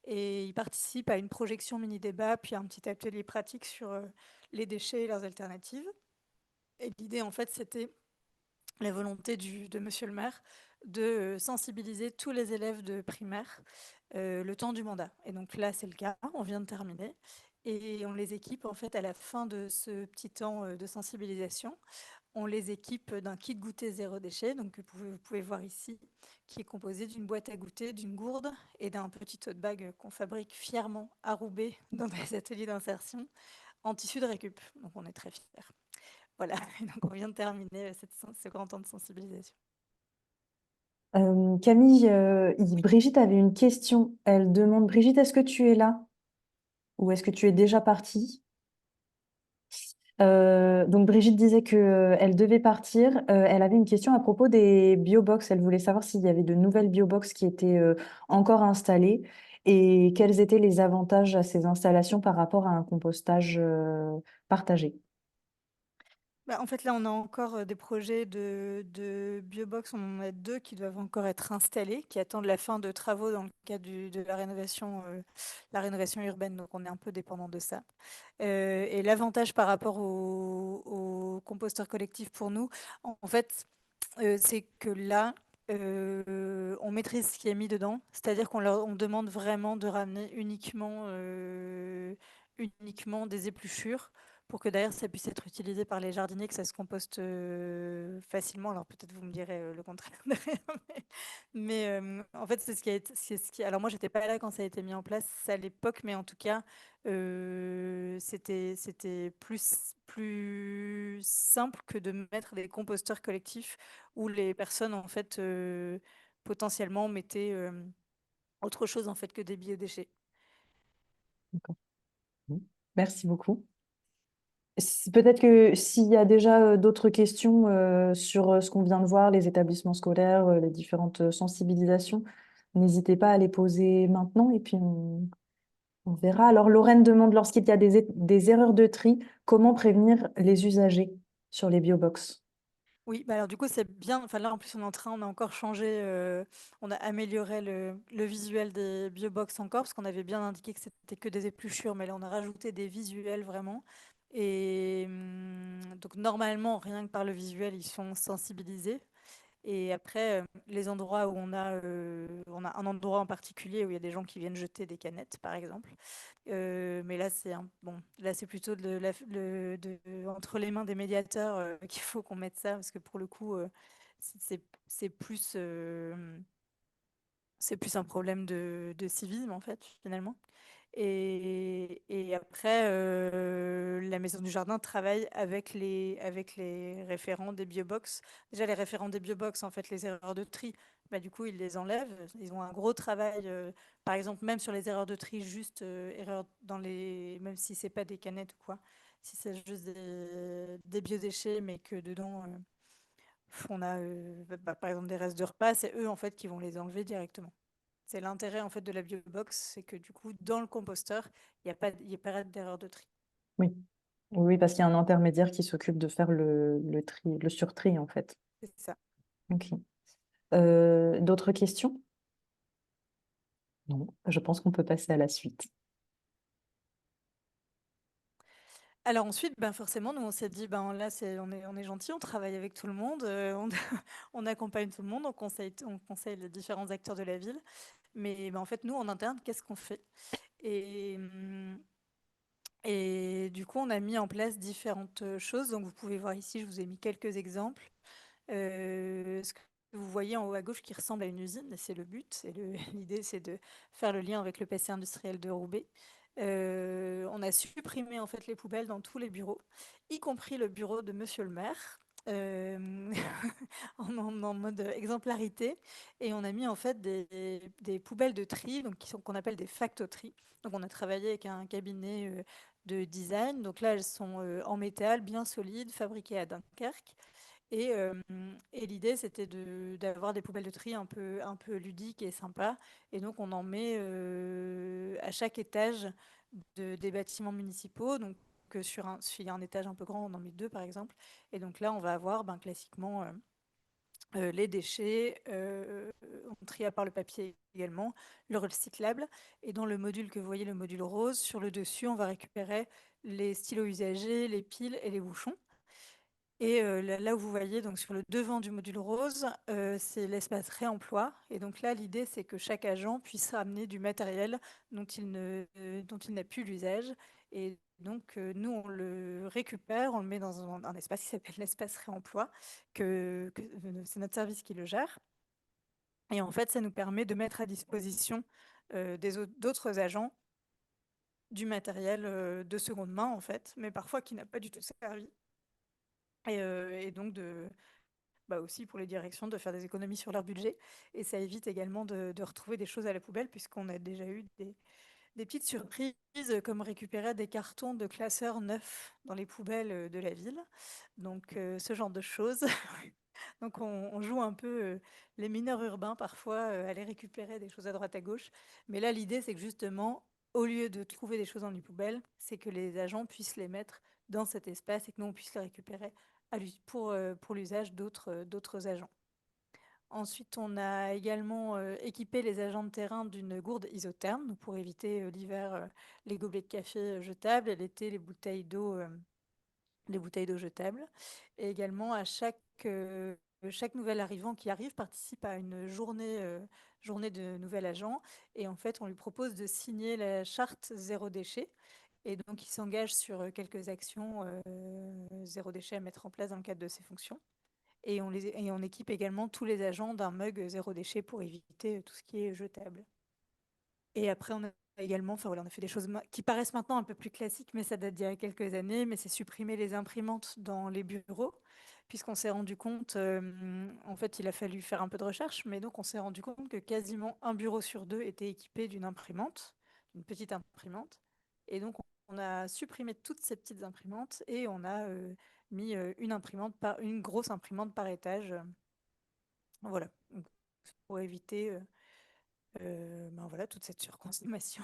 Et ils participent à une projection mini-débat, puis à un petit atelier pratique sur les déchets et leurs alternatives. Et l'idée, en fait, c'était la volonté de monsieur le maire de sensibiliser tous les élèves de primaire le temps du mandat. Et donc là, c'est le cas, on vient de terminer. Et on les équipe, en fait, à la fin de ce petit temps de sensibilisation, on les équipe d'un kit goûter zéro déchet, donc que vous pouvez voir ici, qui est composé d'une boîte à goûter, d'une gourde et d'un petit tote bag qu'on fabrique fièrement à Roubaix dans des ateliers d'insertion en tissu de récup. Donc on est très fiers. Voilà, et donc on vient de terminer ce grand temps de sensibilisation. Camille, Oui. Brigitte avait une question. Elle demande, Brigitte, est-ce que tu es là ou est-ce que tu es déjà partie? Donc Brigitte disait que, elle devait partir. Elle avait une question à propos des biobox. Elle voulait savoir s'il y avait de nouvelles biobox qui étaient encore installées et quels étaient les avantages à ces installations par rapport à un compostage partagé. Bah, en fait, là, on a encore des projets de biobox. On en a 2 qui doivent encore être installés, qui attendent la fin de travaux dans le cadre de la rénovation urbaine. Donc, on est un peu dépendant de ça. Et l'avantage par rapport au composteur collectif pour nous, en fait, c'est que là, on maîtrise ce qui est mis dedans. C'est-à-dire on demande vraiment de ramener uniquement des épluchures pour que derrière ça puisse être utilisé par les jardiniers, que ça se composte facilement. Alors peut-être vous me direz le contraire derrière, mais en fait c'est ce qui a été, c'est ce qui. Alors moi j'étais pas là quand ça a été mis en place à l'époque, mais en tout cas c'était plus simple que de mettre des composteurs collectifs où les personnes en fait potentiellement mettaient autre chose en fait que des biodéchets. D'accord. Merci beaucoup. Peut-être que s'il y a déjà d'autres questions sur ce qu'on vient de voir, les établissements scolaires, les différentes sensibilisations, n'hésitez pas à les poser maintenant et puis on verra. Alors Lorraine demande, lorsqu'il y a des erreurs de tri, comment prévenir les usagers sur les biobox? Oui, bah alors du coup c'est bien. Enfin là en plus on a encore changé, on a amélioré le visuel des biobox encore parce qu'on avait bien indiqué que c'était que des épluchures, mais là on a rajouté des visuels vraiment. Et donc normalement rien que par le visuel ils sont sensibilisés. Et après, les endroits où on a un endroit en particulier où il y a des gens qui viennent jeter des canettes, par exemple. Mais là, là, c'est plutôt entre les mains des médiateurs qu'il faut qu'on mette ça, parce que pour le coup, c'est c'est plus un problème de civisme, en fait, finalement. Et après, la Maison du Jardin travaille avec les référents des biobox. Déjà, les référents des biobox, en fait, les erreurs de tri, bah, du coup, ils les enlèvent. Ils ont un gros travail, par exemple, même sur les erreurs de tri, juste erreurs même si c'est pas des canettes ou quoi, si c'est juste des biodéchets, mais que dedans, on a, par exemple, des restes de repas, c'est eux, en fait, qui vont les enlever directement. C'est l'intérêt en fait de la biobox, c'est que du coup, dans le composteur, il y a pas d'erreur de tri. Oui, oui, parce qu'il y a un intermédiaire qui s'occupe de faire le tri, le surtri en fait. C'est ça. Ok. D'autres questions? Non, je pense qu'on peut passer à la suite. Alors ensuite, ben forcément, nous, on s'est dit, ben là, on est gentil, on travaille avec tout le monde, on accompagne tout le monde, on conseille les différents acteurs de la ville. Mais ben, en fait, nous, en interne, qu'est-ce qu'on fait? Et, et du coup, on a mis en place différentes choses. Donc, vous pouvez voir ici, je vous ai mis quelques exemples. Ce que vous voyez en haut à gauche qui ressemble à une usine, et c'est le but. L'idée, c'est de faire le lien avec le PC industriel de Roubaix. On a supprimé en fait les poubelles dans tous les bureaux, y compris le bureau de Monsieur le maire, euh, en mode exemplarité. Et on a mis en fait des poubelles de tri, donc qu'on appelle des factoteries. Donc on a travaillé avec un cabinet de design. Donc là, elles sont en métal, bien solides, fabriquées à Dunkerque. Et l'idée, c'était d'avoir des poubelles de tri un peu ludiques et sympas. Et donc, on en met à chaque étage des bâtiments municipaux. Donc, s'il y a un étage un peu grand, on en met deux, par exemple. Et donc là, on va avoir ben, classiquement les déchets, on trie à part le papier également, le recyclable. Et dans le module que vous voyez, le module rose, sur le dessus, on va récupérer les stylos usagés, les piles et les bouchons. Et là où vous voyez, donc sur le devant du module rose, c'est l'espace réemploi. Et donc là, l'idée, c'est que chaque agent puisse ramener du matériel dont il n'a plus l'usage. Et donc, nous, on le récupère, on le met dans un espace qui s'appelle l'espace réemploi, c'est notre service qui le gère. Et en fait, ça nous permet de mettre à disposition d'autres agents du matériel de seconde main, en fait, mais parfois qui n'a pas du tout servi. Et donc, bah aussi pour les directions de faire des économies sur leur budget. Et ça évite également de retrouver des choses à la poubelle, puisqu'on a déjà eu des petites surprises, comme récupérer des cartons de classeurs neufs dans les poubelles de la ville. Donc ce genre de choses. Donc on joue un peu les mineurs urbains parfois, à aller récupérer des choses à droite à gauche. Mais là, l'idée, c'est que justement, au lieu de trouver des choses dans les poubelles, c'est que les agents puissent les mettre dans cet espace et que nous, on puisse les récupérer pour l'usage d'autres agents. Ensuite, on a également équipé les agents de terrain d'une gourde isotherme donc pour éviter l'hiver les gobelets de café jetables et l'été les bouteilles d'eau jetables. Et également, chaque nouvel arrivant qui arrive participe à une journée de nouvel agent. Et en fait, on lui propose de signer la charte zéro déchet. Et donc, il s'engage sur quelques actions zéro déchet à mettre en place dans le cadre de ses fonctions. Et on équipe également tous les agents d'un mug zéro déchet pour éviter tout ce qui est jetable. Et après, on a également, enfin voilà, on a fait des choses qui paraissent maintenant un peu plus classiques, mais ça date d'il y a quelques années, mais c'est supprimer les imprimantes dans les bureaux, puisqu'on s'est rendu compte, en fait, il a fallu faire un peu de recherche, mais donc on s'est rendu compte que quasiment un bureau sur deux était équipé d'une imprimante, d'une petite imprimante. Et donc, on a supprimé toutes ces petites imprimantes et on a mis une grosse imprimante par étage. Voilà, donc, pour éviter ben voilà, toute cette surconsommation.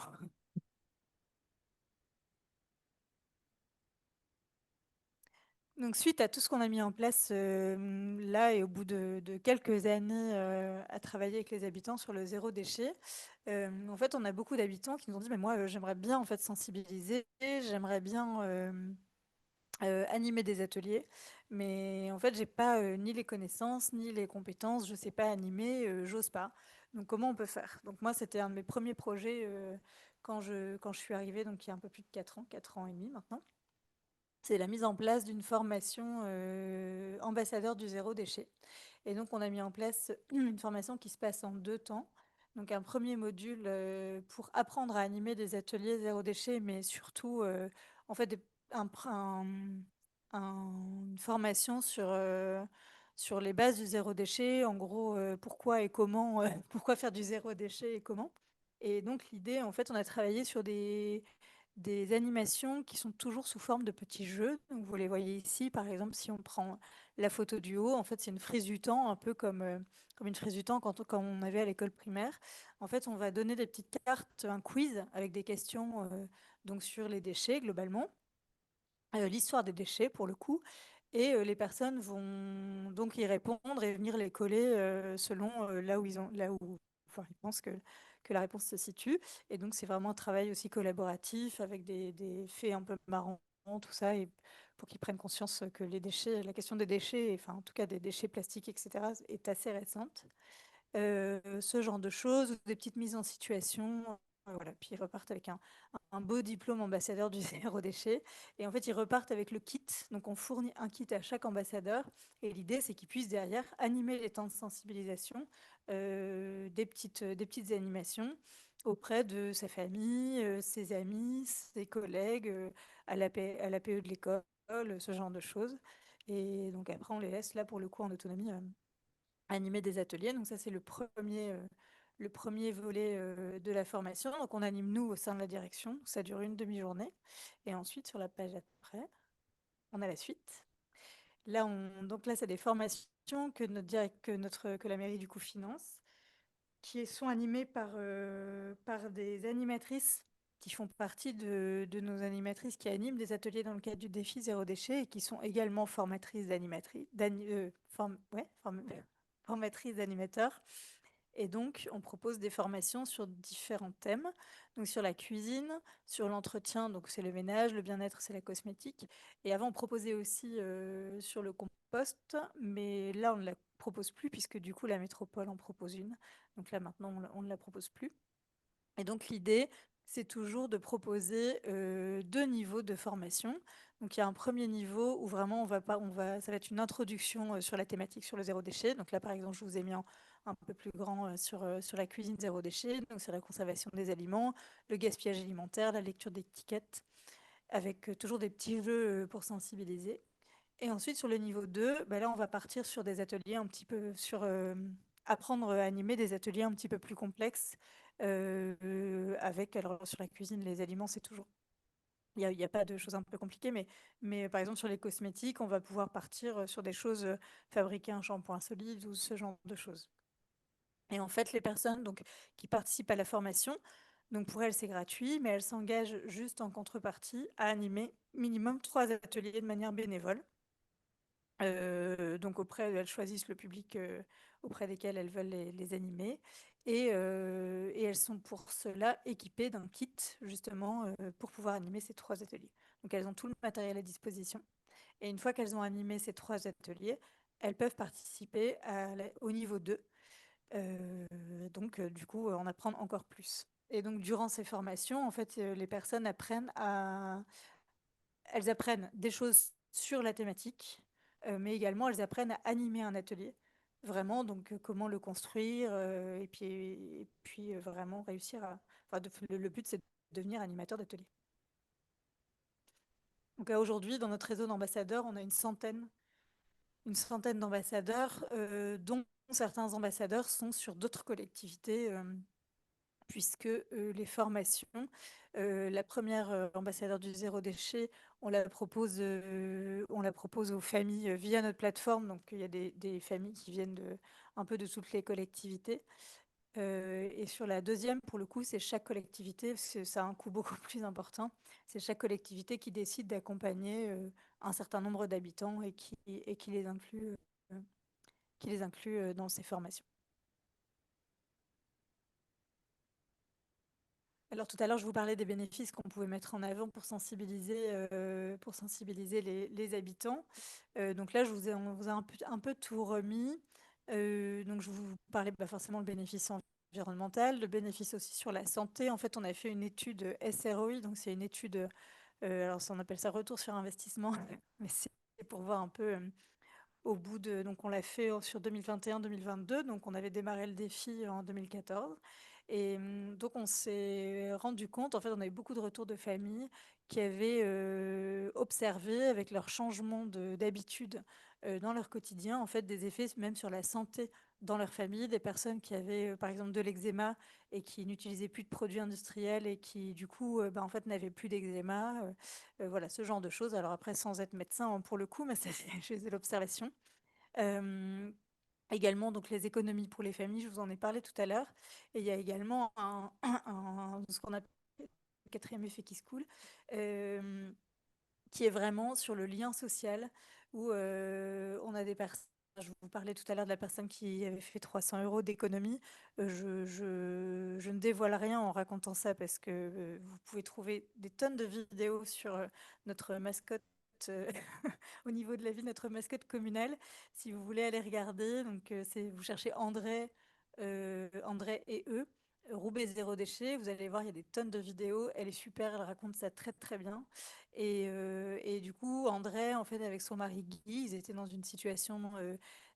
Donc, suite à tout ce qu'on a mis en place là et au bout de quelques années à travailler avec les habitants sur le zéro déchet, en fait, on a beaucoup d'habitants qui nous ont dit, mais moi, j'aimerais bien en fait sensibiliser, j'aimerais bien animer des ateliers, mais en fait, j'ai pas ni les connaissances ni les compétences, je sais pas animer, j'ose pas. Donc, comment on peut faire? Donc, moi, c'était un de mes premiers projets quand je suis arrivée, donc il y a un peu plus de 4 ans et demi maintenant. C'est la mise en place d'une formation ambassadeur du zéro déchet. Et donc, on a mis en place une formation qui se passe en 2 temps. Donc, un premier module pour apprendre à animer des ateliers zéro déchet, mais surtout, en fait, une formation sur les bases du zéro déchet. En gros, pourquoi et comment, pourquoi faire du zéro déchet et comment. Et donc, l'idée, en fait, on a travaillé sur des animations qui sont toujours sous forme de petits jeux. Donc, vous les voyez ici, par exemple, si on prend la photo du haut, en fait, c'est une frise du temps, un peu comme une frise du temps quand on avait à l'école primaire. En fait, on va donner des petites cartes, un quiz avec des questions donc sur les déchets globalement, l'histoire des déchets pour le coup, et les personnes vont donc y répondre et venir les coller selon là où enfin, ils pensent que la réponse se situe. Et donc, c'est vraiment un travail aussi collaboratif avec des faits un peu marrants tout ça, et pour qu'ils prennent conscience que les déchets, la question des déchets, enfin en tout cas des déchets plastiques, etc., est assez récente. Ce genre de choses, des petites mises en situation. Voilà. Puis ils repartent avec un beau diplôme ambassadeur du zéro déchet. Et en fait, ils repartent avec le kit. Donc, on fournit un kit à chaque ambassadeur. Et l'idée, c'est qu'ils puissent derrière animer les temps de sensibilisation, des petites animations auprès de sa famille, ses amis, ses collègues, à la PE de l'école, ce genre de choses. Et donc après, on les laisse là pour le coup en autonomie animer des ateliers. Donc ça, c'est le premier volet de la formation. Donc on anime nous au sein de la direction. Ça dure une demi-journée. Et ensuite, sur la page après, on a la suite. Donc là, c'est des formations que la mairie du coup finance, qui sont animées par des animatrices qui font partie de nos animatrices qui animent des ateliers dans le cadre du défi zéro déchet et qui sont également formatrices d'animateurs. Et donc, on propose des formations sur différents thèmes, donc sur la cuisine, sur l'entretien, donc c'est le ménage, le bien-être, c'est la cosmétique. Et avant, on proposait aussi sur le compost, mais là, on ne la propose plus puisque du coup, la métropole en propose une. Donc là, maintenant, on ne la propose plus. Et donc l'idée, c'est toujours de proposer deux niveaux de formation. Donc il y a un premier niveau où vraiment ça va être une introduction sur la thématique sur le zéro déchet. Donc là par exemple, je vous ai mis un peu plus grand sur la cuisine zéro déchet, donc sur la conservation des aliments, le gaspillage alimentaire, la lecture d'étiquettes, avec toujours des petits jeux pour sensibiliser. Et ensuite, sur le niveau 2, bah là, on va partir sur des ateliers un petit peu apprendre à animer des ateliers un petit peu plus complexes. Alors sur la cuisine, les aliments, c'est toujours. Il y a pas de choses un peu compliquées, mais par exemple, sur les cosmétiques, on va pouvoir partir sur des choses, fabriquer un shampoing solide ou ce genre de choses. Et en fait, les personnes donc, qui participent à la formation, donc pour elles, c'est gratuit, mais elles s'engagent juste en contrepartie à animer minimum 3 ateliers de manière bénévole. Donc elles choisissent le public auprès desquels elles veulent les animer. Et elles sont pour cela équipées d'un kit, justement, pour pouvoir animer ces 3 ateliers. Donc elles ont tout le matériel à disposition. Et une fois qu'elles ont animé ces 3 ateliers, elles peuvent participer au niveau 2. Donc du coup, en apprendre encore plus. Et donc durant ces formations, en fait, les personnes elles apprennent des choses sur la thématique, mais également elles apprennent à animer un atelier. Vraiment, donc comment le construire, et puis vraiment réussir le but, c'est de devenir animateur d'atelier. Donc aujourd'hui, dans notre réseau d'ambassadeurs, on a une centaine d'ambassadeurs, dont certains ambassadeurs sont sur d'autres collectivités. Puisque les formations, la première ambassadeur du zéro déchet, on la propose aux familles via notre plateforme. Donc il y a des familles qui viennent un peu de toutes les collectivités. Et sur la deuxième, pour le coup, c'est chaque collectivité, parce que ça a un coût beaucoup plus important. C'est chaque collectivité qui décide d'accompagner un certain nombre d'habitants et qui les inclut dans ces formations. Alors tout à l'heure, je vous parlais des bénéfices qu'on pouvait mettre en avant pour sensibiliser les habitants. Donc là, on vous a un peu tout remis. Donc je vous parlais forcément le bénéfice environnemental, le bénéfice aussi sur la santé. En fait, on a fait une étude SROI, donc c'est une étude, alors on appelle ça retour sur investissement, mais c'est pour voir un peu donc on l'a fait sur 2021-2022, donc on avait démarré le défi en 2014. Et donc on s'est rendu compte, en fait on avait beaucoup de retours de familles qui avaient observé avec leur changement d'habitude dans leur quotidien, en fait des effets même sur la santé dans leur famille, des personnes qui avaient par exemple de l'eczéma et qui n'utilisaient plus de produits industriels et qui du coup en fait n'avaient plus d'eczéma. Voilà, ce genre de choses. Alors après, sans être médecin pour le coup, mais c'est juste de l'observation. Euh, Également, donc les économies pour les familles, je vous en ai parlé tout à l'heure. Et il y a également ce qu'on appelle le quatrième effet qui se coule, euh, qui est vraiment sur le lien social, où on a des personnes. Je vous parlais tout à l'heure de la personne qui avait fait 300 € d'économie. je ne dévoile rien en racontant ça parce que vous pouvez trouver des tonnes de vidéos sur notre mascotte. euh, Au niveau de la ville, notre mascotte communale, si vous voulez aller regarder, donc vous cherchez André, André et eux, Roubaix zéro déchet, vous allez voir, il y a des tonnes de vidéos, elle est super, elle raconte ça très très bien. Et du coup, André, en fait, avec son mari Guy, ils étaient dans une situation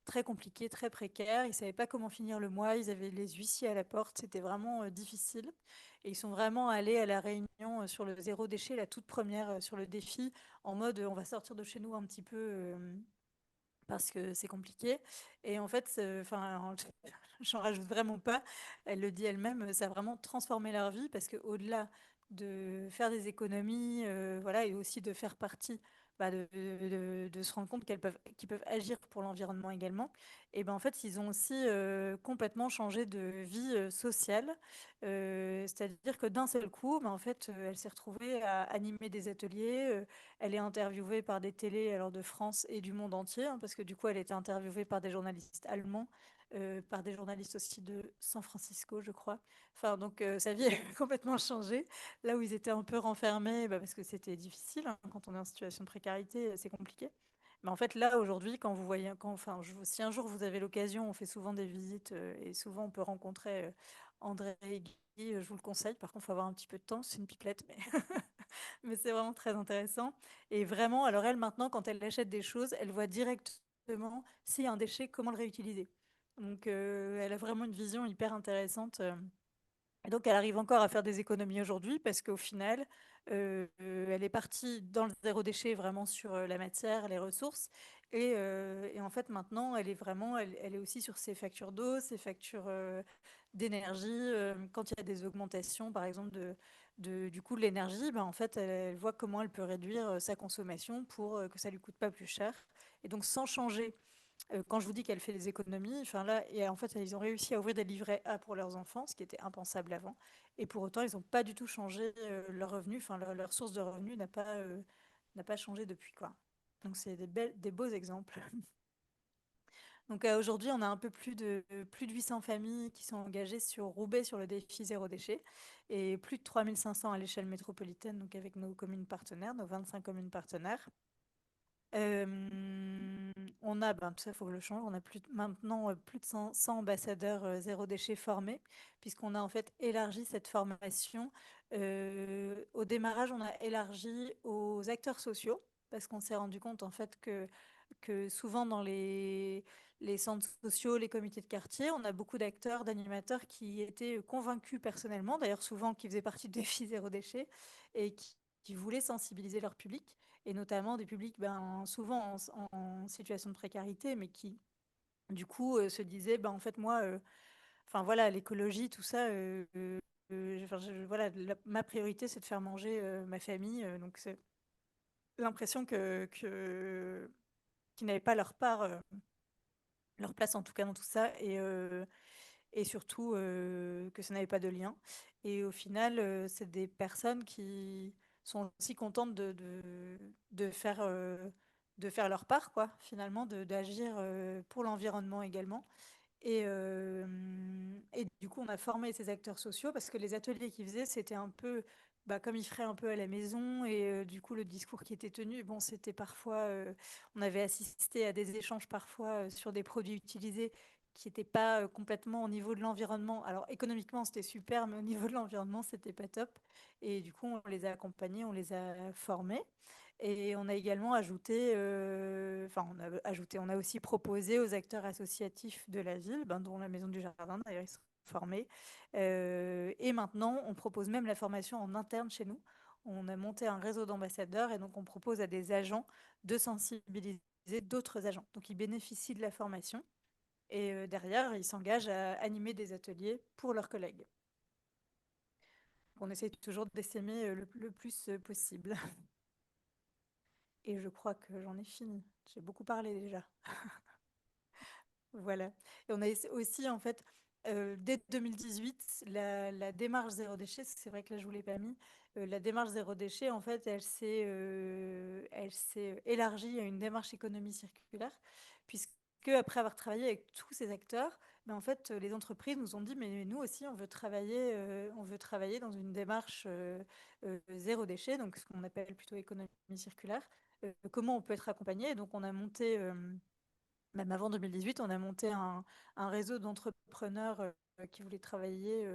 très compliquée, très précaire, ils ne savaient pas comment finir le mois, ils avaient les huissiers à la porte, c'était vraiment difficile. Et ils sont vraiment allés à la réunion sur le zéro déchet, la toute première sur le défi, en mode on va sortir de chez nous un petit peu parce que c'est compliqué. Et en fait, enfin, j'en rajoute vraiment pas. Elle le dit elle-même, ça a vraiment transformé leur vie parce que au-delà de faire des économies, voilà, et aussi de faire partie, de se rendre compte qu'ils peuvent agir pour l'environnement également. Et ben en fait, ils ont aussi complètement changé de vie sociale. C'est-à-dire que d'un seul coup, ben, en fait, elle s'est retrouvée à animer des ateliers. Elle est interviewée par des télés alors de France et du monde entier, hein, parce que du coup, elle était interviewée par des journalistes allemands, par des journalistes aussi de San Francisco, je crois. Enfin, donc sa vie a complètement changé. Là où ils étaient un peu renfermés, bah, parce que c'était difficile, hein, quand on est en situation de précarité, c'est compliqué. Mais en fait, là, aujourd'hui, quand vous voyez, si un jour vous avez l'occasion, on fait souvent des visites et souvent on peut rencontrer André et Guy, je vous le conseille. Par contre, il faut avoir un petit peu de temps, c'est une pipelette, mais mais c'est vraiment très intéressant. Et vraiment, alors elle, maintenant, quand elle achète des choses, elle voit directement s'il y a un déchet, comment le réutiliser. Donc, elle a vraiment une vision hyper intéressante. Et donc, elle arrive encore à faire des économies aujourd'hui parce qu'au final, elle est partie dans le zéro déchet vraiment sur la matière, les ressources. Et en fait, maintenant, elle est aussi sur ses factures d'eau, ses factures d'énergie. Quand il y a des augmentations, par exemple, du coût de l'énergie, ben, en fait, elle voit comment elle peut réduire sa consommation pour que ça lui coûte pas plus cher. Et donc, sans changer quand je vous dis qu'elle fait des économies, enfin là, et en fait, ils ont réussi à ouvrir des livrets A pour leurs enfants, ce qui était impensable avant. Et pour autant, ils n'ont pas du tout changé leur revenu, enfin leur source de revenus n'a pas changé depuis, quoi. Donc c'est des beaux exemples. Donc aujourd'hui, on a un peu plus de 800 familles qui sont engagées sur Roubaix sur le défi zéro déchet et plus de 3500 à l'échelle métropolitaine, donc avec nos communes partenaires, nos 25 communes partenaires. On a, ben, tout ça, il faut que je le change. On a maintenant plus de 100 ambassadeurs zéro déchet formés, puisqu'on a en fait élargi cette formation. Au démarrage, on a élargi aux acteurs sociaux, parce qu'on s'est rendu compte en fait que souvent dans les centres sociaux, les comités de quartier, on a beaucoup d'acteurs, d'animateurs qui étaient convaincus personnellement, d'ailleurs souvent qui faisaient partie du défi zéro déchet, et qui voulaient sensibiliser leur public et notamment des publics ben, souvent en situation de précarité, mais qui du coup se disaient, ben, en fait moi, enfin voilà, l'écologie, tout ça, enfin, voilà, ma priorité c'est de faire manger ma famille, donc c'est l'impression qu'ils n'avaient pas leur part, leur place en tout cas dans tout ça, et surtout que ça n'avait pas de lien. Et au final, c'est des personnes qui sont aussi contentes de faire leur part, quoi, finalement, d'agir pour l'environnement également. Et du coup, on a formé ces acteurs sociaux parce que les ateliers qu'ils faisaient, c'était un peu bah, comme ils feraient un peu à la maison. Et du coup, le discours qui était tenu, bon, c'était parfois, on avait assisté à des échanges parfois sur des produits utilisés qui n'étaient pas complètement au niveau de l'environnement. Alors, économiquement, c'était super, mais au niveau de l'environnement, c'était pas top. Et du coup, on les a accompagnés, on les a formés. Et on a également ajouté, on a aussi proposé aux acteurs associatifs de la ville, ben, dont la Maison du Jardin, d'ailleurs, ils sont formés. Et maintenant, on propose même la formation en interne chez nous. On a monté un réseau d'ambassadeurs et donc on propose à des agents de sensibiliser d'autres agents. Donc ils bénéficient de la formation et derrière, ils s'engagent à animer des ateliers pour leurs collègues. On essaie toujours d'essaimer le plus possible. Et je crois que j'en ai fini. J'ai beaucoup parlé déjà. Voilà. Et on a aussi, en fait, dès 2018, la démarche zéro déchet, c'est vrai que là, je ne vous l'ai pas mis, la démarche zéro déchet, en fait, elle s'est élargie à une démarche économie circulaire, puisque après avoir travaillé avec tous ces acteurs, En fait, les entreprises nous ont dit, mais nous aussi, on veut travailler dans une démarche zéro déchet, donc ce qu'on appelle plutôt économie circulaire. Comment on peut être accompagné? Et donc, on a monté, même avant 2018, on a monté un réseau d'entrepreneurs qui voulaient travailler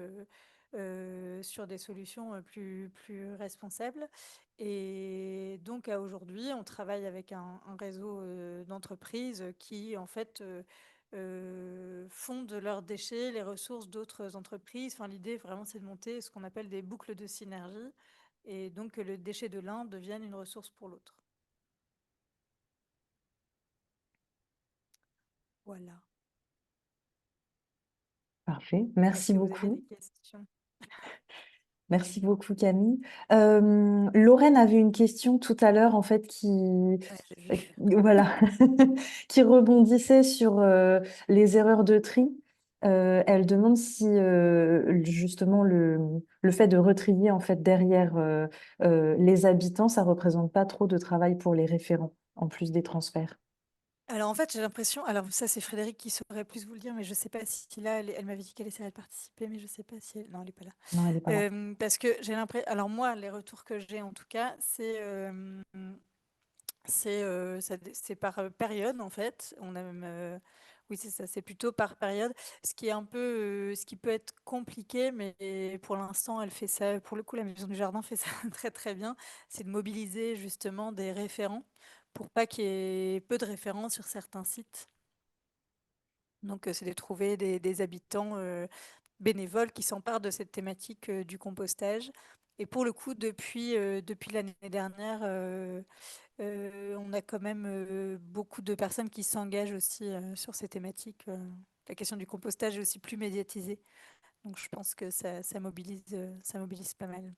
sur des solutions plus responsables. Et donc, à aujourd'hui, on travaille avec un réseau d'entreprises qui, en fait, font de leurs déchets les ressources d'autres entreprises. Enfin, l'idée, vraiment, c'est de monter ce qu'on appelle des boucles de synergie. Et donc, que le déchet de l'un devienne une ressource pour l'autre. Voilà. Parfait. Est-ce Merci que vous avez des beaucoup. questions? Merci beaucoup, Camille. Lorraine avait une question tout à l'heure, en fait, Ouais, j'ai vu. voilà, qui rebondissait sur les erreurs de tri. Elle demande si justement le fait de retrier en fait derrière les habitants, ça représente pas trop de travail pour les référents, en plus des transferts. Alors en fait, j'ai l'impression, alors ça c'est Frédéric qui saurait plus vous le dire, mais je sais pas si là, elle m'avait dit qu'elle essaierait de participer, mais je sais pas si elle... Non, elle n'est pas là. Non, elle n'est pas là. Parce que j'ai l'impression, alors moi, les retours que j'ai en tout cas, c'est par période en fait. On a même, oui c'est ça, c'est plutôt par période, ce qui est un peu, ce qui peut être compliqué, mais pour l'instant elle fait ça. Pour le coup, la Maison du Jardin fait ça très très bien. C'est de mobiliser justement des référents pour pas qu'il y ait peu de référents sur certains sites. Donc c'est de trouver des habitants bénévoles qui s'emparent de cette thématique du compostage. Et pour le coup, depuis l'année dernière, on a quand même beaucoup de personnes qui s'engagent aussi sur ces thématiques. La question du compostage est aussi plus médiatisée. Donc je pense que ça mobilise pas mal.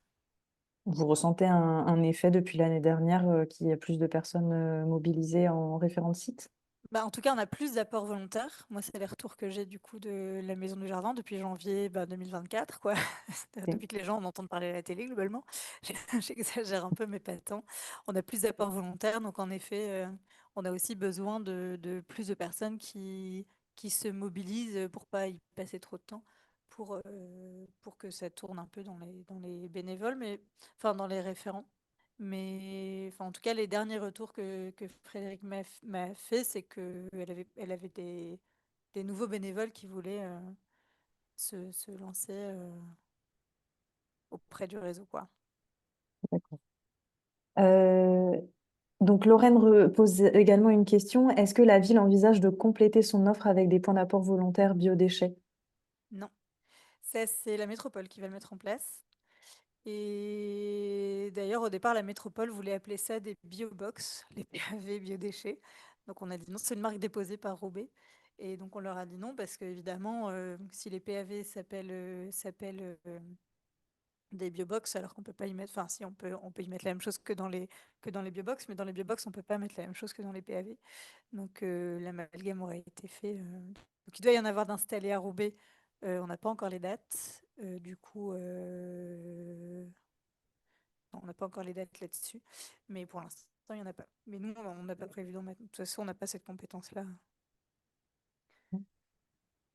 Vous ressentez un effet depuis l'année dernière qu'il y a plus de personnes mobilisées en référent de site? Bah, en tout cas, on a plus d'apports volontaires. Moi, c'est les retours que j'ai du coup de la Maison du Jardin depuis janvier 2024, quoi. Ok. Depuis que les gens en entendent parler à la télé, globalement. J'exagère un peu, mais pas tant. On a plus d'apports volontaires, donc en effet, on a aussi besoin de plus de personnes qui se mobilisent pour pas y passer trop de temps, pour que ça tourne un peu dans les bénévoles, mais enfin dans les référents. Mais enfin, en tout cas, les derniers retours que Frédéric m'a fait, c'est elle avait des nouveaux bénévoles qui voulaient se lancer auprès du réseau, quoi. D'accord. Euh, donc, Lorraine pose également une question. Est-ce que la ville envisage de compléter son offre avec des points d'apport volontaires biodéchets? Non, ça, c'est la métropole qui va le mettre en place. Et d'ailleurs, au départ, la métropole voulait appeler ça des biobox, les PAV biodéchets. Donc on a dit non, c'est une marque déposée par Roubaix. Et donc on leur a dit non parce qu'évidemment, si les PAV s'appellent des biobox, alors qu'on peut pas y mettre, enfin si on peut y mettre la même chose que dans les biobox, mais dans les biobox, on peut pas mettre la même chose que dans les PAV. Donc l'amalgame aurait été fait. Donc il doit y en avoir d'installés à Roubaix. On n'a pas encore les dates. Du coup, non, on n'a pas encore les dates là-dessus. Mais pour l'instant, il n'y en a pas. Mais nous, on n'a pas prévu d'en mettre. De toute façon, on n'a pas cette compétence-là.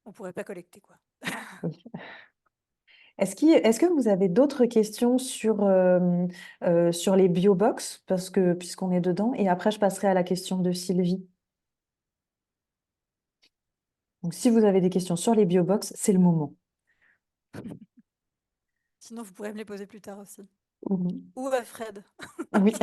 On pourrait pas collecter, quoi. Oui. Est-ce que vous avez d'autres questions sur les biobox, parce que puisqu'on est dedans, et après je passerai à la question de Sylvie. Donc si vous avez des questions sur les biobox, c'est le moment. Sinon, vous pourrez me les poser plus tard aussi. Mhm. Ou à Fred. Oui.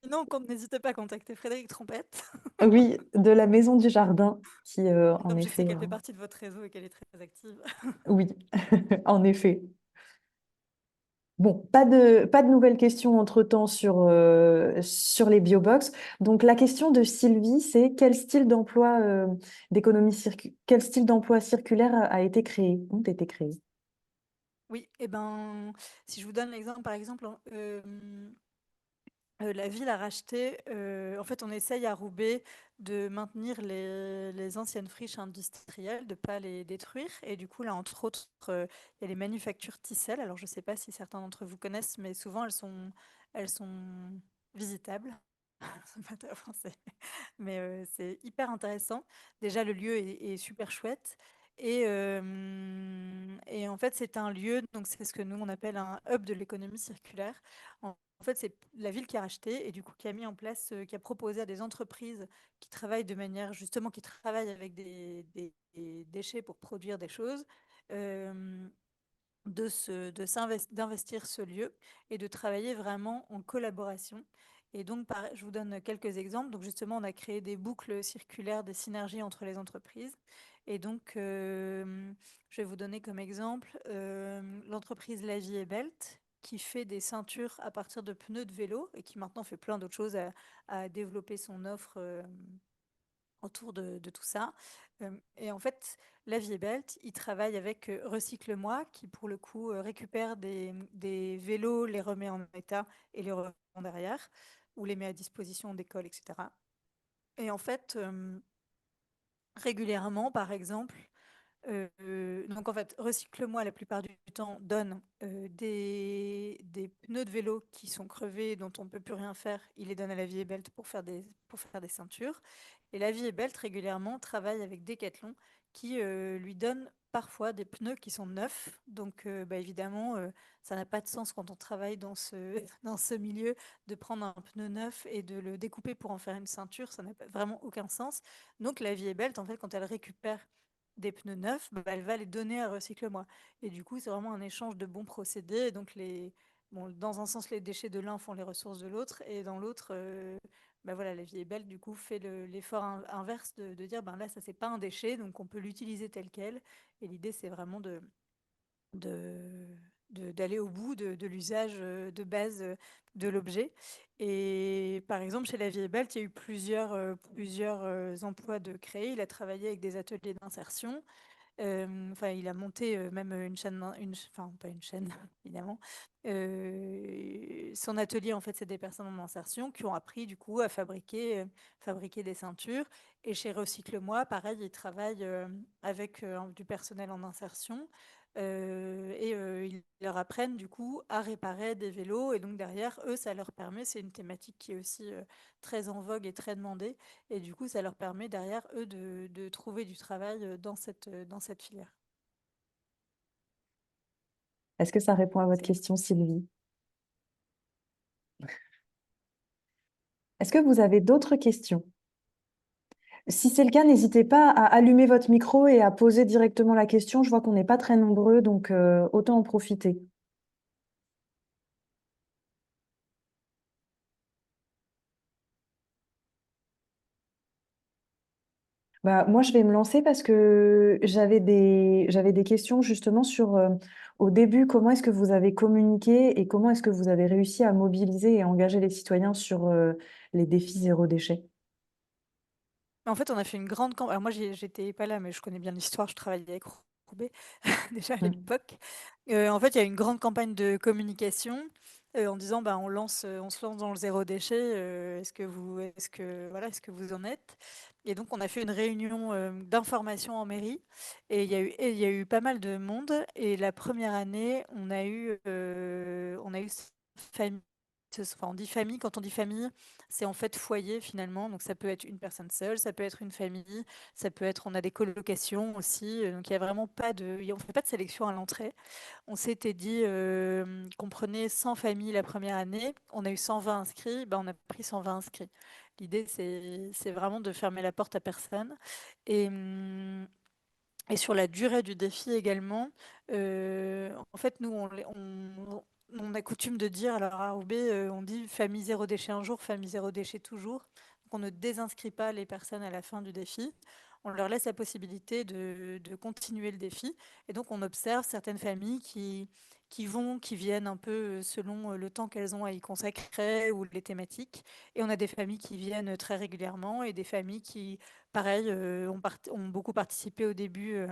Sinon, n'hésitez pas à contacter Frédéric Trompette. Oui, de la Maison du Jardin, qui en Comme je sais effet, qu'elle fait partie de votre réseau et qu'elle est très active. oui, en effet. Bon, pas de nouvelles questions entre-temps sur les biobox. Donc, la question de Sylvie, c'est quel style d'emploi quel style d'emploi circulaire a été créé, ont été créés? Oui, et ben, si je vous donne l'exemple, par exemple, la ville a racheté, en fait, on essaye à Roubaix de maintenir les anciennes friches industrielles, de ne pas les détruire. Et du coup, là, entre autres, il y a les manufactures Tissel. Alors, je ne sais pas si certains d'entre vous connaissent, mais souvent, elles sont visitables. C'est pas très français. Mais c'est hyper intéressant. Déjà, le lieu est super chouette. Et en fait, c'est un lieu, donc c'est ce que nous on appelle un hub de l'économie circulaire. En fait, c'est la ville qui a racheté et du coup qui a mis en place, qui a proposé à des entreprises qui travaillent de manière, justement, qui travaillent avec des déchets pour produire des choses, euh, d'investir ce lieu et de travailler vraiment en collaboration. Et donc, je vous donne quelques exemples. Donc, justement, on a créé des boucles circulaires, des synergies entre les entreprises. Et donc, je vais vous donner comme exemple l'entreprise La Vie est Belt, qui fait des ceintures à partir de pneus de vélo et qui maintenant fait plein d'autres choses à développer son offre. Autour de tout ça. Et en fait, la Vie est Belt, il travaille avec Recycle-moi, qui pour le coup récupère des vélos, les remet en état et les revend derrière, ou les met à disposition d'écoles, etc. Et en fait, régulièrement, par exemple, donc en fait, Recycle-moi la plupart du temps donne des pneus de vélo qui sont crevés, dont on ne peut plus rien faire. Il les donne à la Vie est Belt pour faire des ceintures. Et la Vie est Belt régulièrement travaille avec Decathlon qui lui donne parfois des pneus qui sont neufs. Donc bah, évidemment, ça n'a pas de sens quand on travaille dans dans ce milieu de prendre un pneu neuf et de le découper pour en faire une ceinture. Ça n'a vraiment aucun sens. Donc la Vie est Belt, en fait, quand elle récupère des pneus neufs, bah, elle va les donner à Recycle-moi. Et du coup, c'est vraiment un échange de bons procédés. Et donc, bon, dans un sens, les déchets de l'un font les ressources de l'autre. Et dans l'autre, bah voilà, la vie est belle, du coup, fait l'effort inverse de dire, ben là, ça, c'est pas un déchet, donc on peut l'utiliser tel quel. Et l'idée, c'est vraiment de, d'aller au bout de l'usage de base de l'objet. Et par exemple, chez La Vie est Belle, il y a eu plusieurs emplois de créer. Il a travaillé avec des ateliers d'insertion. Enfin, il a monté même une chaîne, enfin pas une chaîne, évidemment. Son atelier, en fait, c'est des personnes en insertion qui ont appris du coup à fabriquer des ceintures. Et chez Recycle-moi, pareil, il travaille avec du personnel en insertion. Ils leur apprennent du coup à réparer des vélos. Et donc derrière, eux, ça leur permet, c'est une thématique qui est aussi très en vogue et très demandée. Et du coup, ça leur permet derrière, eux, de trouver du travail dans cette filière. Est-ce que ça répond à votre C'est- question, Sylvie? Est-ce que vous avez d'autres questions? Si c'est le cas, n'hésitez pas à allumer votre micro et à poser directement la question. Je vois qu'on n'est pas très nombreux, donc autant en profiter. Bah, moi, je vais me lancer parce que j'avais des questions justement sur, au début, comment est-ce que vous avez communiqué et comment est-ce que vous avez réussi à mobiliser et engager les citoyens sur, les défis zéro déchet? En fait, on a fait une grande campagne. Alors moi, j'étais pas là, mais je connais bien l'histoire. Je travaillais avec Roubaix déjà à Mm. l'époque. En fait, il y a eu une grande campagne de communication en disant, bah, on se lance dans le zéro déchet. Est-ce que vous en êtes? Et donc, on a fait une réunion d'information en mairie et il y a eu pas mal de monde. Et la première année, on a eu famille. Enfin, on dit famille. Quand on dit famille, c'est en fait foyer finalement. Donc, ça peut être une personne seule, ça peut être une famille. Ça peut être, on a des colocations aussi, donc il y a vraiment pas on fait pas de sélection à l'entrée. On s'était dit qu'on prenait 100 familles la première année, on a eu 120 inscrits, ben on a pris 120 inscrits. L'idée, c'est vraiment de fermer la porte à personne. Et, hum, et sur la durée du défi également, en fait, nous, on a coutume de dire, alors à Roubaix, on dit famille zéro déchet un jour, famille zéro déchet toujours. Donc on ne désinscrit pas les personnes à la fin du défi. On leur laisse la possibilité de continuer le défi. Et donc on observe certaines familles qui viennent un peu selon le temps qu'elles ont à y consacrer ou les thématiques. Et on a des familles qui viennent très régulièrement et des familles qui pareil, ont beaucoup participé au début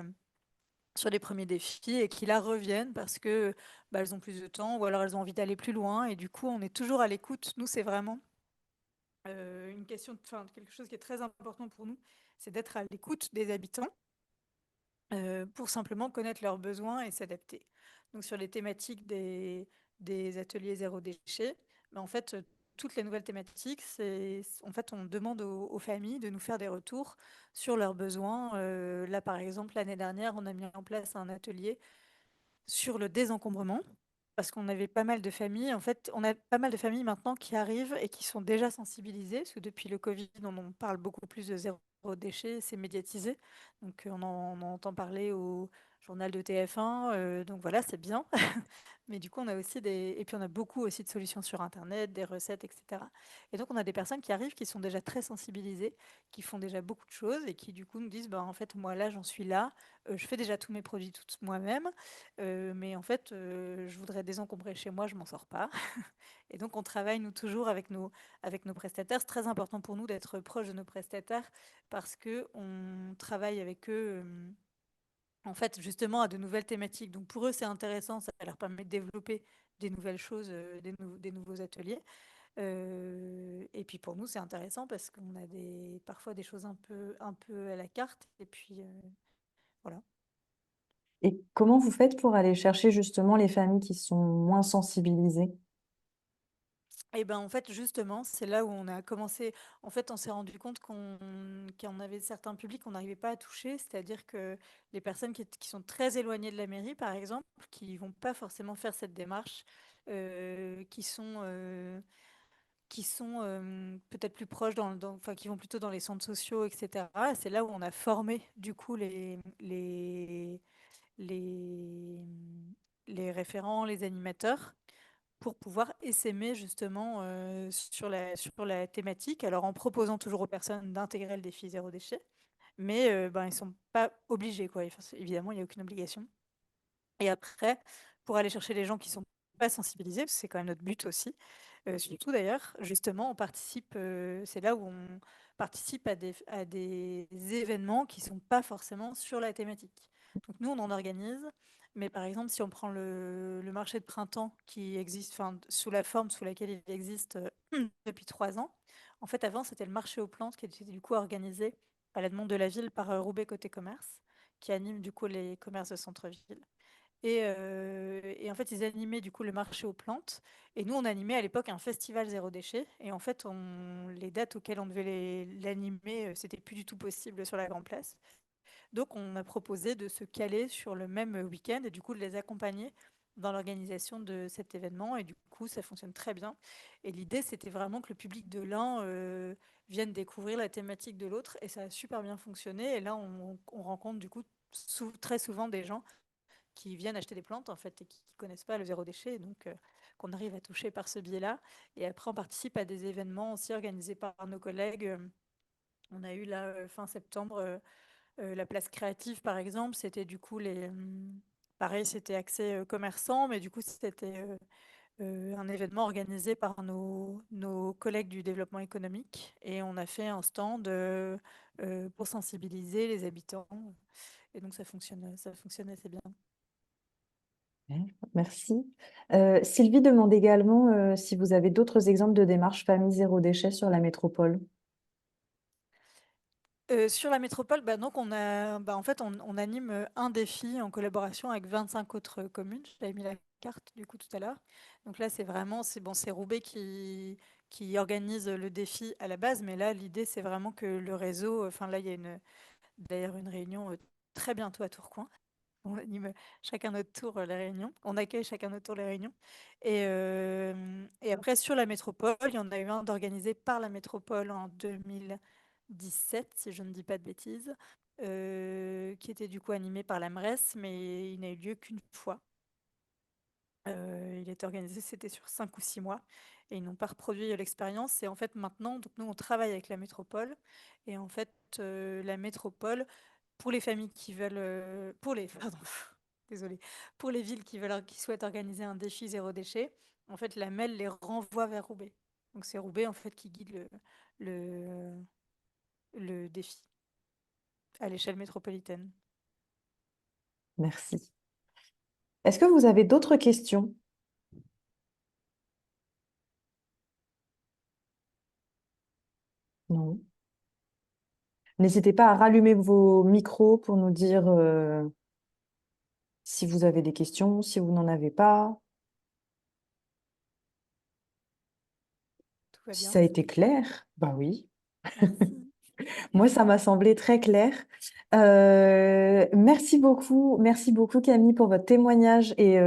sur les premiers défis et qui là reviennent parce que bah, elles ont plus de temps ou alors elles ont envie d'aller plus loin. Et du coup, on est toujours à l'écoute. Nous, c'est vraiment une question, enfin, quelque chose qui est très important pour nous, c'est d'être à l'écoute des habitants pour simplement connaître leurs besoins et s'adapter. Donc sur les thématiques des ateliers zéro déchet, bah, en fait, toutes les nouvelles thématiques, en fait, on demande aux familles de nous faire des retours sur leurs besoins. Là, par exemple, l'année dernière, on a mis en place un atelier sur le désencombrement, parce qu'on avait pas mal de familles. En fait, on a pas mal de familles maintenant qui arrivent et qui sont déjà sensibilisées, parce que depuis le Covid, on parle beaucoup plus de zéro déchet, c'est médiatisé. Donc, on en entend parler au journal de TF1. Donc voilà, c'est bien. Mais du coup, on a aussi et puis on a beaucoup aussi de solutions sur Internet, des recettes, etc. Et donc, on a des personnes qui arrivent, qui sont déjà très sensibilisées, qui font déjà beaucoup de choses et qui, du coup, nous disent, bah, en fait, moi, là, j'en suis là. Je fais déjà tous mes produits toutes moi-même. Mais en fait, je voudrais désencombrer chez moi, je m'en sors pas. Et donc, on travaille, nous, toujours avec nos prestataires. C'est très important pour nous d'être proche de nos prestataires parce que on travaille avec eux. En fait, justement, à de nouvelles thématiques. Donc, pour eux, c'est intéressant, ça leur permet de développer des nouvelles choses, des nouveaux ateliers. Et puis, pour nous, c'est intéressant parce qu'on a parfois des choses un peu à la carte. Et puis, voilà. Et comment vous faites pour aller chercher justement les familles qui sont moins sensibilisées? Et ben, en fait, justement, c'est là où on a commencé. En fait, on s'est rendu compte qu'on avait certains publics qu'on n'arrivait pas à toucher, c'est-à-dire que les personnes qui sont très éloignées de la mairie, par exemple, qui vont pas forcément faire cette démarche, qui sont peut-être plus proches enfin, qui vont plutôt dans les centres sociaux, etc. C'est là où on a formé du coup les, les référents, les animateurs, pour pouvoir essaimer justement sur la thématique, alors en proposant toujours aux personnes d'intégrer le défi zéro déchet, mais ben, ils ne sont pas obligés, quoi. Enfin, évidemment, il n'y a aucune obligation. Et après, pour aller chercher les gens qui sont pas sensibilisés, parce que c'est quand même notre but aussi, surtout d'ailleurs, justement, on participe, c'est là où on participe à des événements qui sont pas forcément sur la thématique. Donc nous, on en organise, mais par exemple, si on prend le marché de printemps qui existe, enfin, sous la forme sous laquelle il existe depuis 3 ans, en fait, avant, c'était le marché aux plantes qui était du coup organisé à la demande de la ville par Roubaix Côté Commerce, qui anime du coup les commerces de centre-ville. Et en fait, ils animaient du coup le marché aux plantes. Et nous, on animait à l'époque un festival zéro déchet. Et en fait, les dates auxquelles on devait l'animer, c'était plus du tout possible sur la Grand Place. Donc, on a proposé de se caler sur le même week-end et du coup de les accompagner dans l'organisation de cet événement. Et du coup, ça fonctionne très bien. Et l'idée, c'était vraiment que le public de l'un vienne découvrir la thématique de l'autre. Et ça a super bien fonctionné. Et là, on rencontre du coup très souvent des gens qui viennent acheter des plantes en fait et qui ne connaissent pas le zéro déchet, donc qu'on arrive à toucher par ce biais-là. Et après, on participe à des événements aussi organisés par nos collègues. On a eu là, fin septembre, la place créative, par exemple. C'était du coup pareil, c'était accès commerçant, mais du coup, c'était un événement organisé par nos collègues du développement économique. Et on a fait un stand pour sensibiliser les habitants. Et donc, ça fonctionne assez bien. Ouais, merci. Sylvie demande également si vous avez d'autres exemples de démarches famille zéro déchet sur la métropole. Sur la métropole, bah, donc en fait, on anime un défi en collaboration avec 25 autres communes. J'avais mis la carte du coup tout à l'heure. Donc là, c'est bon, c'est Roubaix qui organise le défi à la base, mais là, l'idée, c'est vraiment que le réseau, enfin là, il y a d'ailleurs une réunion très bientôt à Tourcoing. On anime chacun notre tour les réunions. On accueille chacun notre tour les réunions. Et après, sur la métropole, il y en a eu un d'organisé par la métropole en 2017, si je ne dis pas de bêtises, qui était du coup animé par la MRES, mais il n'a eu lieu qu'une fois. Il était organisé, c'était sur 5 ou 6 mois, et ils n'ont pas reproduit l'expérience. Et en fait, maintenant, donc nous, on travaille avec la métropole, et en fait, la métropole, pour les familles qui veulent, pardon, désolée, pour les villes qui souhaitent organiser un défi zéro déchet, en fait, la MEL les renvoie vers Roubaix. Donc c'est Roubaix en fait qui guide le, le défi à l'échelle métropolitaine. Merci. Est-ce que vous avez d'autres questions? Non. N'hésitez pas à rallumer vos micros pour nous dire si vous avez des questions, si vous n'en avez pas. va bien? Ça a été clair? Bah oui. Merci. Moi, ça m'a semblé très clair. Merci beaucoup Camille pour votre témoignage et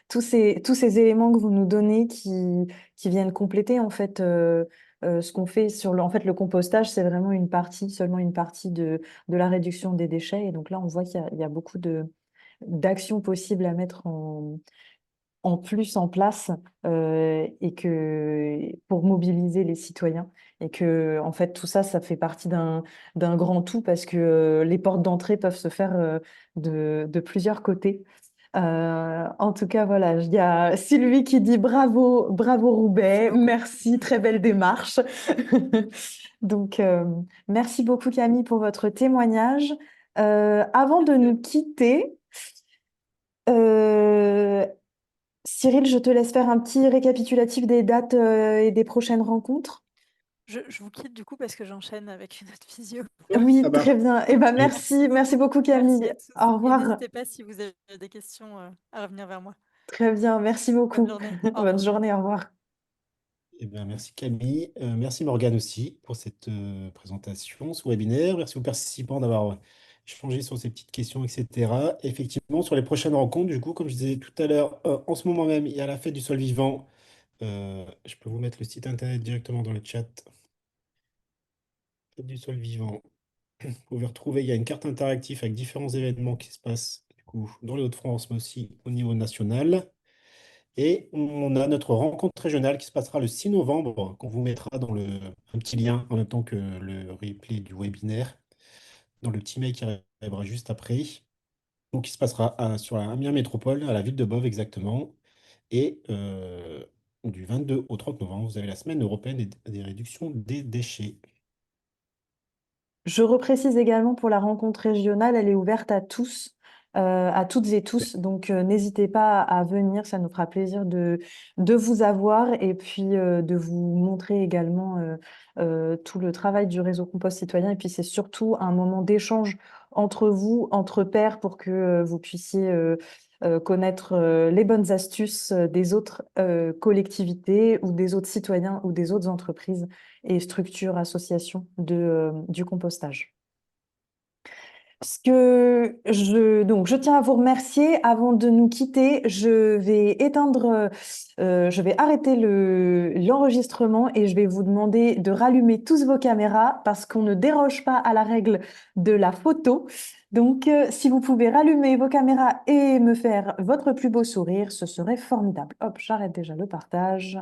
tous ces éléments que vous nous donnez qui viennent compléter en fait ce qu'on fait sur en fait le compostage, c'est vraiment une partie, seulement une partie de la réduction des déchets. Et donc là, on voit il y a beaucoup d'actions possibles à mettre en plus en place et que pour mobiliser les citoyens et que en fait tout ça fait partie d'un grand tout parce que les portes d'entrée peuvent se faire de plusieurs côtés. En tout cas, voilà, il y a Sylvie qui dit bravo, bravo Merci Roubaix, beaucoup. merci, très belle démarche. Donc, merci beaucoup Camille pour votre témoignage. Avant de nous quitter, euh, Cyril, je te laisse faire un petit récapitulatif des dates et des prochaines rencontres. Je vous quitte du coup parce que j'enchaîne avec une autre visio. Ouais, ça Oui, marche. très bien. Eh ben, Et merci, merci beaucoup Merci Camille. à tous Au et revoir. n'hésitez pas si vous avez des questions à revenir vers moi. Très bien, merci Bonne beaucoup. journée. Au Bonne revoir. journée, au revoir. Eh bien, merci Camille. Merci Morgane aussi pour cette présentation, ce webinaire. Merci aux participants d'avoir échangé sur ces petites questions, etc. Effectivement, sur les prochaines rencontres, du coup, comme je disais tout à l'heure, en ce moment même, il y a la fête du sol vivant. Je peux vous mettre le site internet directement dans le chat. Fête du sol vivant. Vous pouvez retrouver, il y a une carte interactive avec différents événements qui se passent du coup, dans les Hauts-de-France, mais aussi au niveau national. Et on a notre rencontre régionale qui se passera le 6 novembre, qu'on vous mettra dans un petit lien en même temps que le replay du webinaire, dans le petit mail qui arrivera juste après. Donc, il se passera sur la Amiens Métropole, à la ville de Bove exactement. Et du 22 au 30 novembre, vous avez la semaine européenne des réductions des déchets. Je reprécise également pour la rencontre régionale, elle est ouverte à tous, à toutes et tous. Donc, n'hésitez pas à venir, ça nous fera plaisir de vous avoir et puis de vous montrer également tout le travail du réseau Compost Citoyen. Et puis, c'est surtout un moment d'échange entre vous, entre pairs, pour que vous puissiez connaître les bonnes astuces des autres collectivités ou des autres citoyens ou des autres entreprises et structures, associations du compostage. Donc, je tiens à vous remercier. Avant de nous quitter, je vais arrêter l'enregistrement et je vais vous demander de rallumer tous vos caméras parce qu'on ne déroge pas à la règle de la photo. Donc, si vous pouvez rallumer vos caméras et me faire votre plus beau sourire, ce serait formidable. Hop, j'arrête déjà le partage.